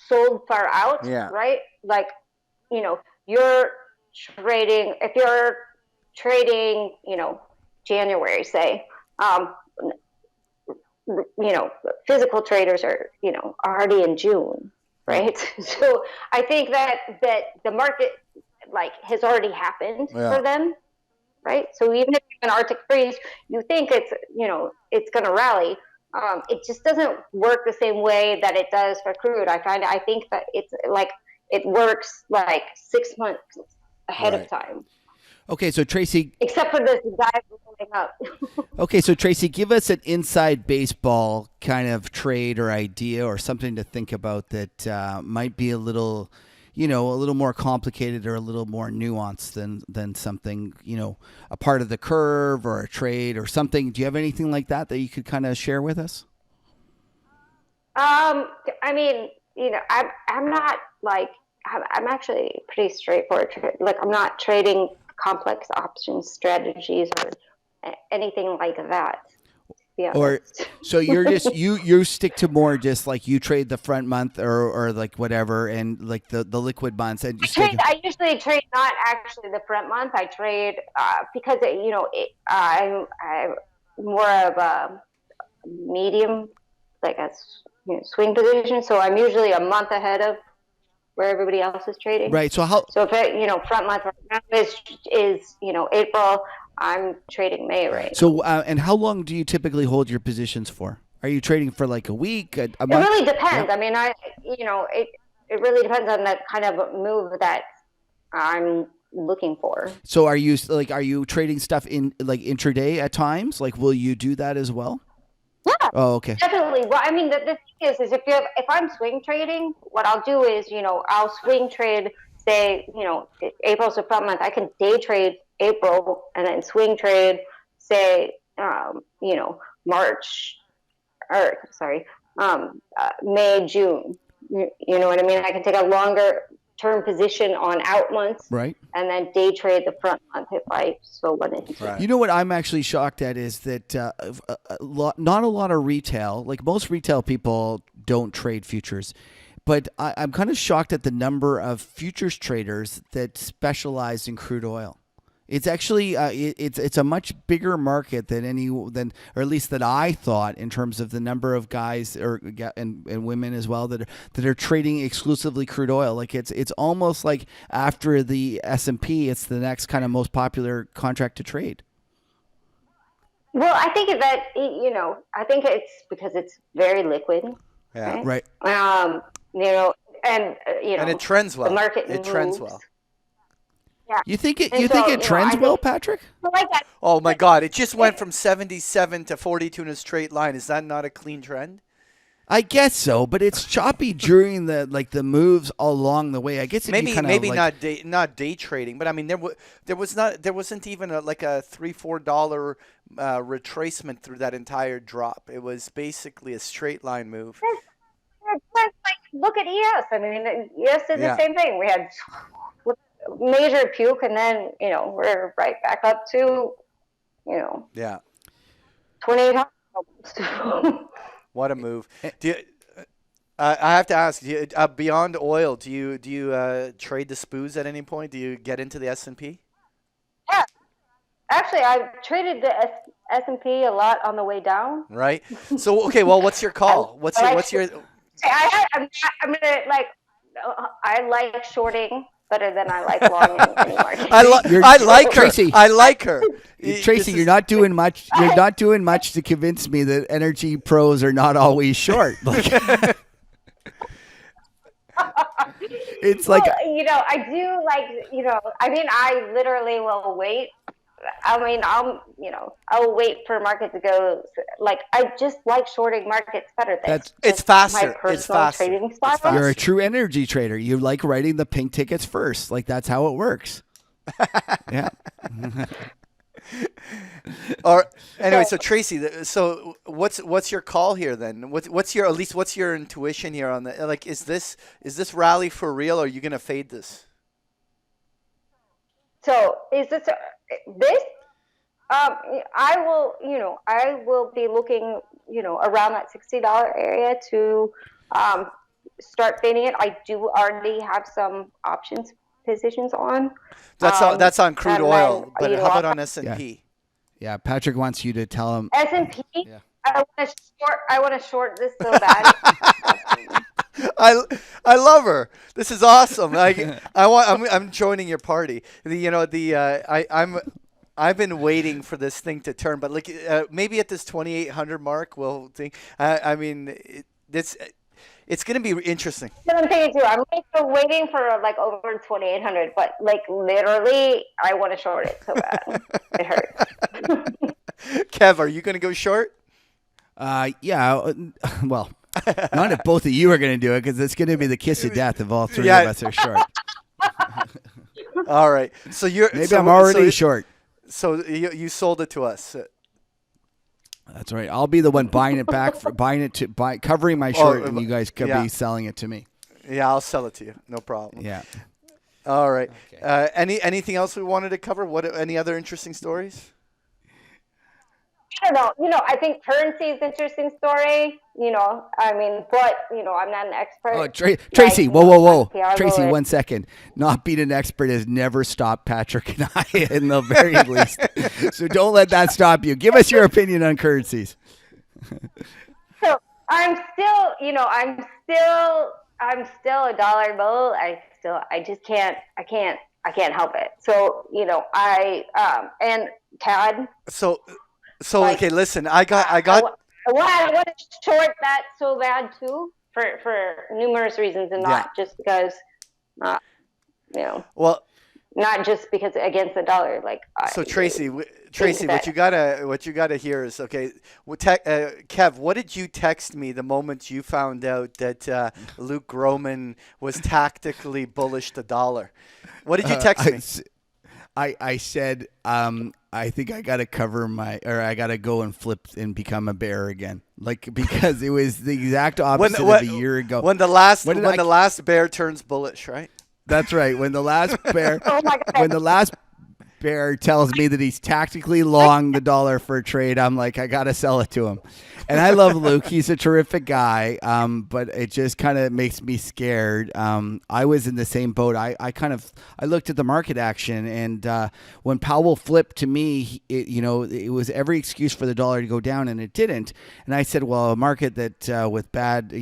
sold far out,
Yeah.
right? Like, you're trading, if you're trading, January, say, physical traders are, already in June, right? So I think that the market, like, has already happened for them. Right. So even if you have an Arctic freeze, you think it's going to rally. It just doesn't work the same way that it does for crude. I think that it's like it works like 6 months ahead of time.
Okay, so Tracy.
Except for this dive going up.
Okay, so Tracy, give us an inside baseball kind of trade or idea or something to think about that might be a little more complicated or a little more nuanced than something, a part of the curve or a trade or something. Do you have anything like that you could kind of share with us?
I mean, I'm not like, I'm actually pretty straightforward. Like, I'm not trading complex option strategies or anything like that.
Or so you're just you stick to more just like you trade the front month or like whatever, and like the liquid months, and just
I usually trade not actually the front month. I trade because I'm more of a medium, like a swing position. So I'm usually a month ahead of where everybody else is trading.
Right. So
if it, front month right now is April, I'm trading May right now.
So and how long do you typically hold your positions for? Are you trading for like a week, a month?
It really depends. I mean, it really depends on the kind of move that I'm looking for.
So are you trading stuff in like intraday at times? Like, will you do that as well?
Yeah.
Oh, okay.
Definitely. Well, I mean, the thing is if I'm swing trading, what I'll do is, I'll swing trade, say, April's a front month. I can day trade April and then swing trade, say, March, or sorry, May, June. You know what I mean? I can take a longer term position on out months,
right,
and then day trade the front month if I so wanted to.
Right.
You know what I'm actually shocked at is that not a lot of retail, like most retail people don't trade futures, but I'm kind of shocked at the number of futures traders that specialize in crude oil. It's actually it's a much bigger market than or at least that I thought, in terms of the number of guys and women as well that are trading exclusively crude oil. Like it's almost like after the S&P, it's the next kind of most popular contract to trade.
Well, I think that I think it's because it's very liquid.
Yeah.
Right.
And
and it trends well.
The market
it
moves.
trends well.
Yeah.
You think it trends well, Patrick?
Like that.
Oh my God! It just went from 77 to 42 in a straight line. Is that not a clean trend?
I guess so, but it's choppy during the moves along the way. I guess
maybe not day trading, but I mean there wasn't even a $3-4 retracement through that entire drop. It was basically a straight line move.
Like, look at ES. I mean, ES did the same thing. We had major puke, and then we're right back up to 2800.
What a move. I have to ask you, beyond oil, do you trade the SPOOs at any point? Do you get into the S&P?
Yeah, actually, I traded the S&P a lot on the way down.
Right. So okay, well, what's your call? What's
I
your
like
what's your
I'm gonna like. I like shorting better than I like longing anymore.
I like her.
Tracy.
I like her.
Tracy, you're not doing much. You're not doing much to convince me that energy pros are not always short. Like, it's like,
I do like, I mean, I literally will wait. I mean, I'll wait for market to go. Like, I just like shorting markets better.
It's faster.
My personal
It's faster.
trading
It's
style.
faster.
you're a true energy trader. You like writing the pink tickets first. Like, that's how it works. Yeah.
Or anyway, so Tracy, so what's your call here then? What's your intuition here on the, like, is this rally for real, or are you gonna fade this?
So is this? I will be looking, around that $60 area to start fading it. I do already have some options positions on.
That's on crude
and
oil,
then,
but how about on S&P?
Yeah. Patrick wants you to tell him.
S&P?
Yeah.
I want to short this so bad.
I love her. This is awesome. I'm joining your party. I've been waiting for this thing to turn, but like maybe at this 2,800 mark, we'll think. I mean, it's going to be interesting.
I'm thinking too. I'm waiting for like over 2,800, but like literally, I want to short it so bad. It hurts.
Kev, are you going to go short?
Yeah. Well, not if both of you are going to do it, because it's going to be the kiss of death if all three of us are short.
All right. So
I'm already short.
So you sold it to us.
That's right. I'll be the one buying it back, covering my short, and you guys could be selling it to me.
Yeah, I'll sell it to you. No problem.
Yeah.
All right.
Okay.
Anything else we wanted to cover? Any other interesting stories?
I don't know. I think currency is an interesting story. I mean, but I'm not an expert.
Oh, Tracy, whoa.
Thiago
Tracy, 1 second. Not being an expert has never stopped Patrick and I in the very least. So don't let that stop you. Give us your opinion on currencies.
So I'm still, I'm still a dollar bull. I just can't help it. So, and CAD.
So
like,
okay, listen, I want
to short that so bad too for numerous reasons, and not just because,
well,
not just because against the dollar. Like,
so Tracy, what you gotta hear is, okay. Kev, what did you text me the moment you found out that Luke Groman was tactically bullish the dollar? What did you text me?
I said, I think I got to I got to go and flip and become a bear again. Like, because it was the exact opposite of a year ago.
When the last bear turns bullish, right?
That's right. When the last bear,
oh my God.
When the last bear tells me that he's tactically long the dollar for a trade, I'm like, I got to sell it to him. And I love Luke. He's a terrific guy. But it just kind of makes me scared. I was in the same boat. I looked at the market action, and when Powell flipped to me, it was every excuse for the dollar to go down, and it didn't. And I said, well, a market that with bad,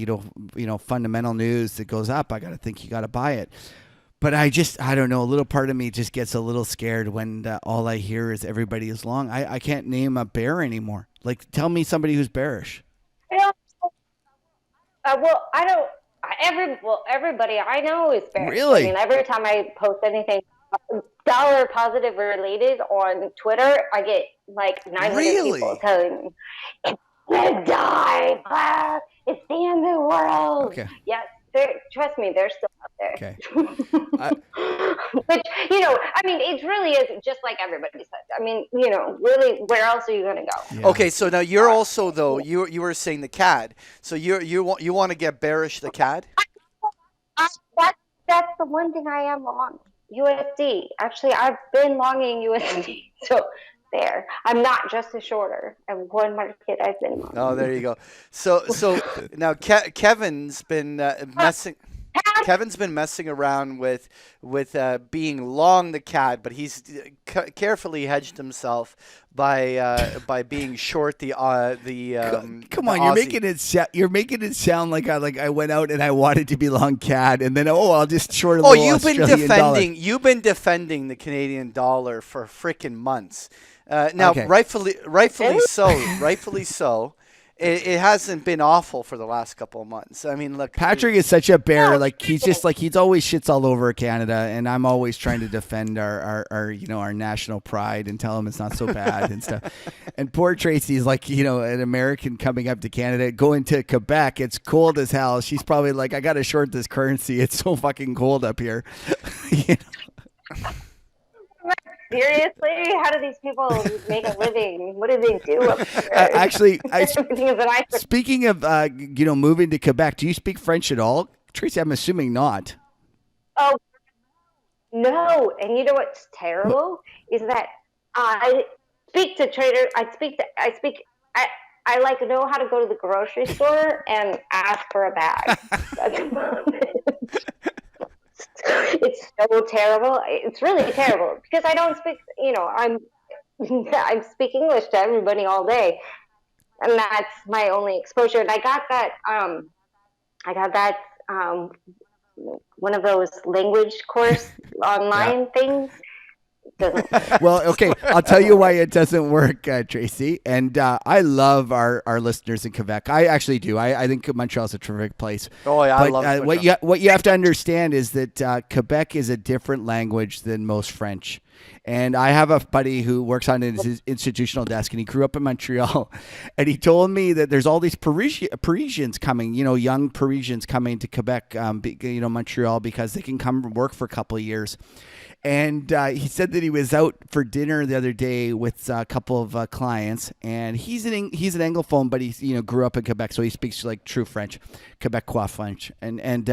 fundamental news that goes up, I got to think you got to buy it. But I don't know, a little part of me just gets a little scared when all I hear is everybody is long. I can't name a bear anymore. Like, tell me somebody who's bearish.
Everybody I know is bearish.
Really?
I mean, every time I post anything dollar positive related on Twitter, I get like 900 people telling me, it's gonna die. It's the end of the world.
Okay.
Yes. Trust me, they're still out there.
Okay.
Which, it really is just like everybody says. I mean, really, where else are you going to go?
Yeah. Okay, so now you're also, though, you were saying the CAD. So you want to get bearish the CAD?
That's the one thing I am long. USD. Actually, I've been longing USD. So there. I'm not just a shorter. I'm one market I've been on.
Oh, there you go. So now Kevin's been messing. Kevin's been messing around with being long the CAD, but he's carefully hedged himself by being short the
Come
the
on,
Aussie.
you're making it sound like I went out and I wanted to be long CAD, and then I'll just short a
Oh,
little Australian dollar.
you've been defending the Canadian dollar for frickin' months. Now,
Okay.
rightfully so. It hasn't been awful for the last couple of months. I mean, look,
Patrick is such a bear. Like he's always shits all over Canada, and I'm always trying to defend our national pride and tell him it's not so bad and stuff. And poor Tracy's like, an American coming up to Canada, going to Quebec. It's cold as hell. She's probably like, I got to short this currency. It's so fucking cold up here.
Seriously? How do these people make a living? What do they do up here?
Actually,
Everything is an ice.
speaking of moving to Quebec, do you speak French at all, Tracy? I'm assuming not.
Oh, no. And you know what's terrible is that I speak to traders. I like know how to go to the grocery store and ask for a bag. That's about it. It's so terrible. It's really terrible because I don't speak. I speak English to everybody all day, and that's my only exposure. And I got that. One of those language course online things.
Well, okay, I'll tell you why it doesn't work, Tracy. And I love our listeners in Quebec. I actually do. I think Montreal's a terrific place.
Oh yeah,
but,
I love
what you have to understand is that Quebec is a different language than most French. And I have a buddy who works on his institutional desk, and he grew up in Montreal. And he told me that there's all these Parisians coming, young Parisians coming to Quebec, Montreal, because they can come work for a couple of years. And he said that he was out for dinner the other day with a couple of clients, and he's an Anglophone, but he grew up in Quebec, so he speaks like true French, Quebecois French, and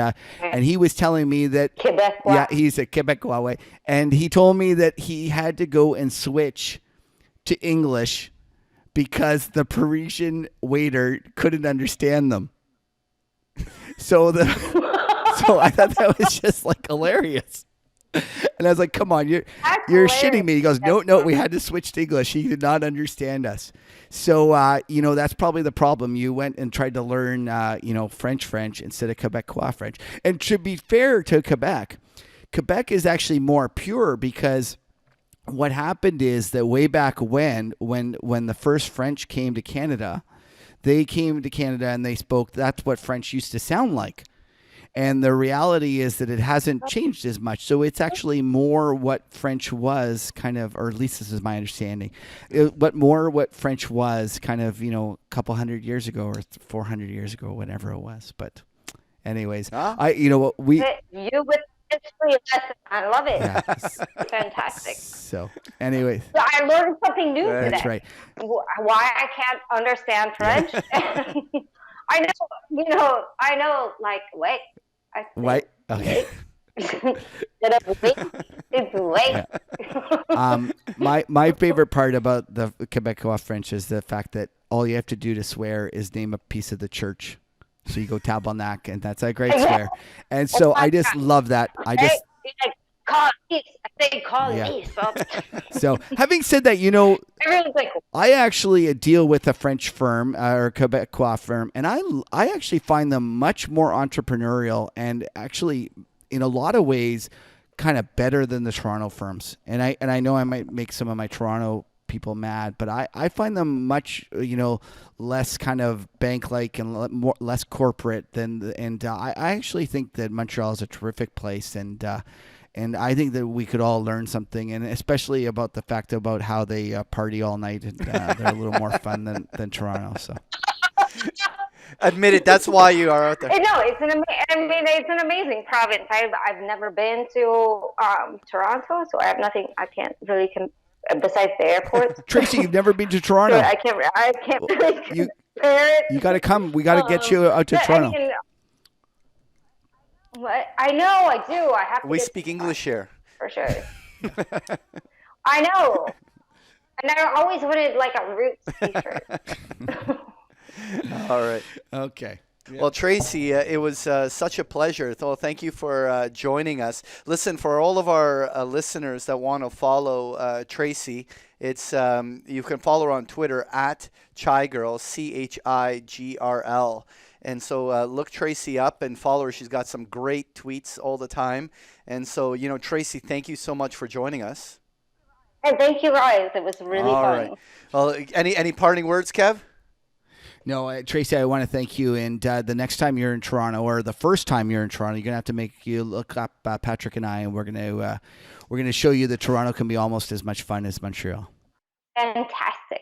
he was telling me that
Quebecois.
Yeah, he's a Quebecois way, and he told me that he had to go and switch to English because the Parisian waiter couldn't understand them. So I thought that was just like hilarious. And I was like, "Come on, you're shitting me." He goes, "No, we had to switch to English. He did not understand us." So that's probably the problem. You went and tried to learn French instead of Quebecois French. And to be fair to Quebec is actually more pure, because what happened is that way back when the first French came to Canada, they came to Canada and they spoke. That's what French used to sound like. And the reality is that it hasn't changed as much. So it's actually more what French was kind of, or at least this is my understanding, what French was kind of, a couple hundred years ago or 400 years ago, whatever it was. But anyways,
You with history lesson. I love it.
Yeah.
Fantastic.
So anyways.
I learned something new today.
That's right.
Why I can't understand French. I know, like, wait.
Wait. Okay.
It's late.
My favorite part about the Quebecois French is the fact that all you have to do to swear is name a piece of the church. So you go tabernacle, and that's a great swear. And so I just love that. So having said that,
everyone's like,
I actually deal with a French firm or a Quebecois firm, and I actually find them much more entrepreneurial and actually in a lot of ways kind of better than the Toronto firms. And I know I might make some of my Toronto people mad, but I find them much less kind of bank-like and less corporate and I actually think that Montreal is a terrific place, and I think that we could all learn something, and especially about the fact about how they party all night, and they're a little more fun than Toronto. So,
admit it. That's why you are out there.
No, it's an amazing province. I've never been to Toronto, so I have nothing. I can't really besides the airport.
Tracy, you've never been to Toronto.
I can't really compare it.
You got to come. We got to get you out to Toronto.
I know, I do. I have to.
We speak English here.
For sure. I know. And I always wanted like a Roots t-shirt.
All right.
Okay.
Well, Tracy, it was such a pleasure. So thank you for joining us. Listen, for all of our listeners that want to follow Tracy, it's you can follow her on Twitter at Chigrl, Chigrl. And so look Tracy up and follow her. She's got some great tweets all the time. And so, Tracy, thank you so much for joining us.
And thank you guys. It was really
All
fun.
right. Well, any parting words, Kev?
No, Tracy, I want to thank you. And the next time you're in Toronto, or the first time you're in Toronto, you're gonna have to make you look up Patrick and I, and we're gonna show you that Toronto can be almost as much fun as Montreal.
Fantastic.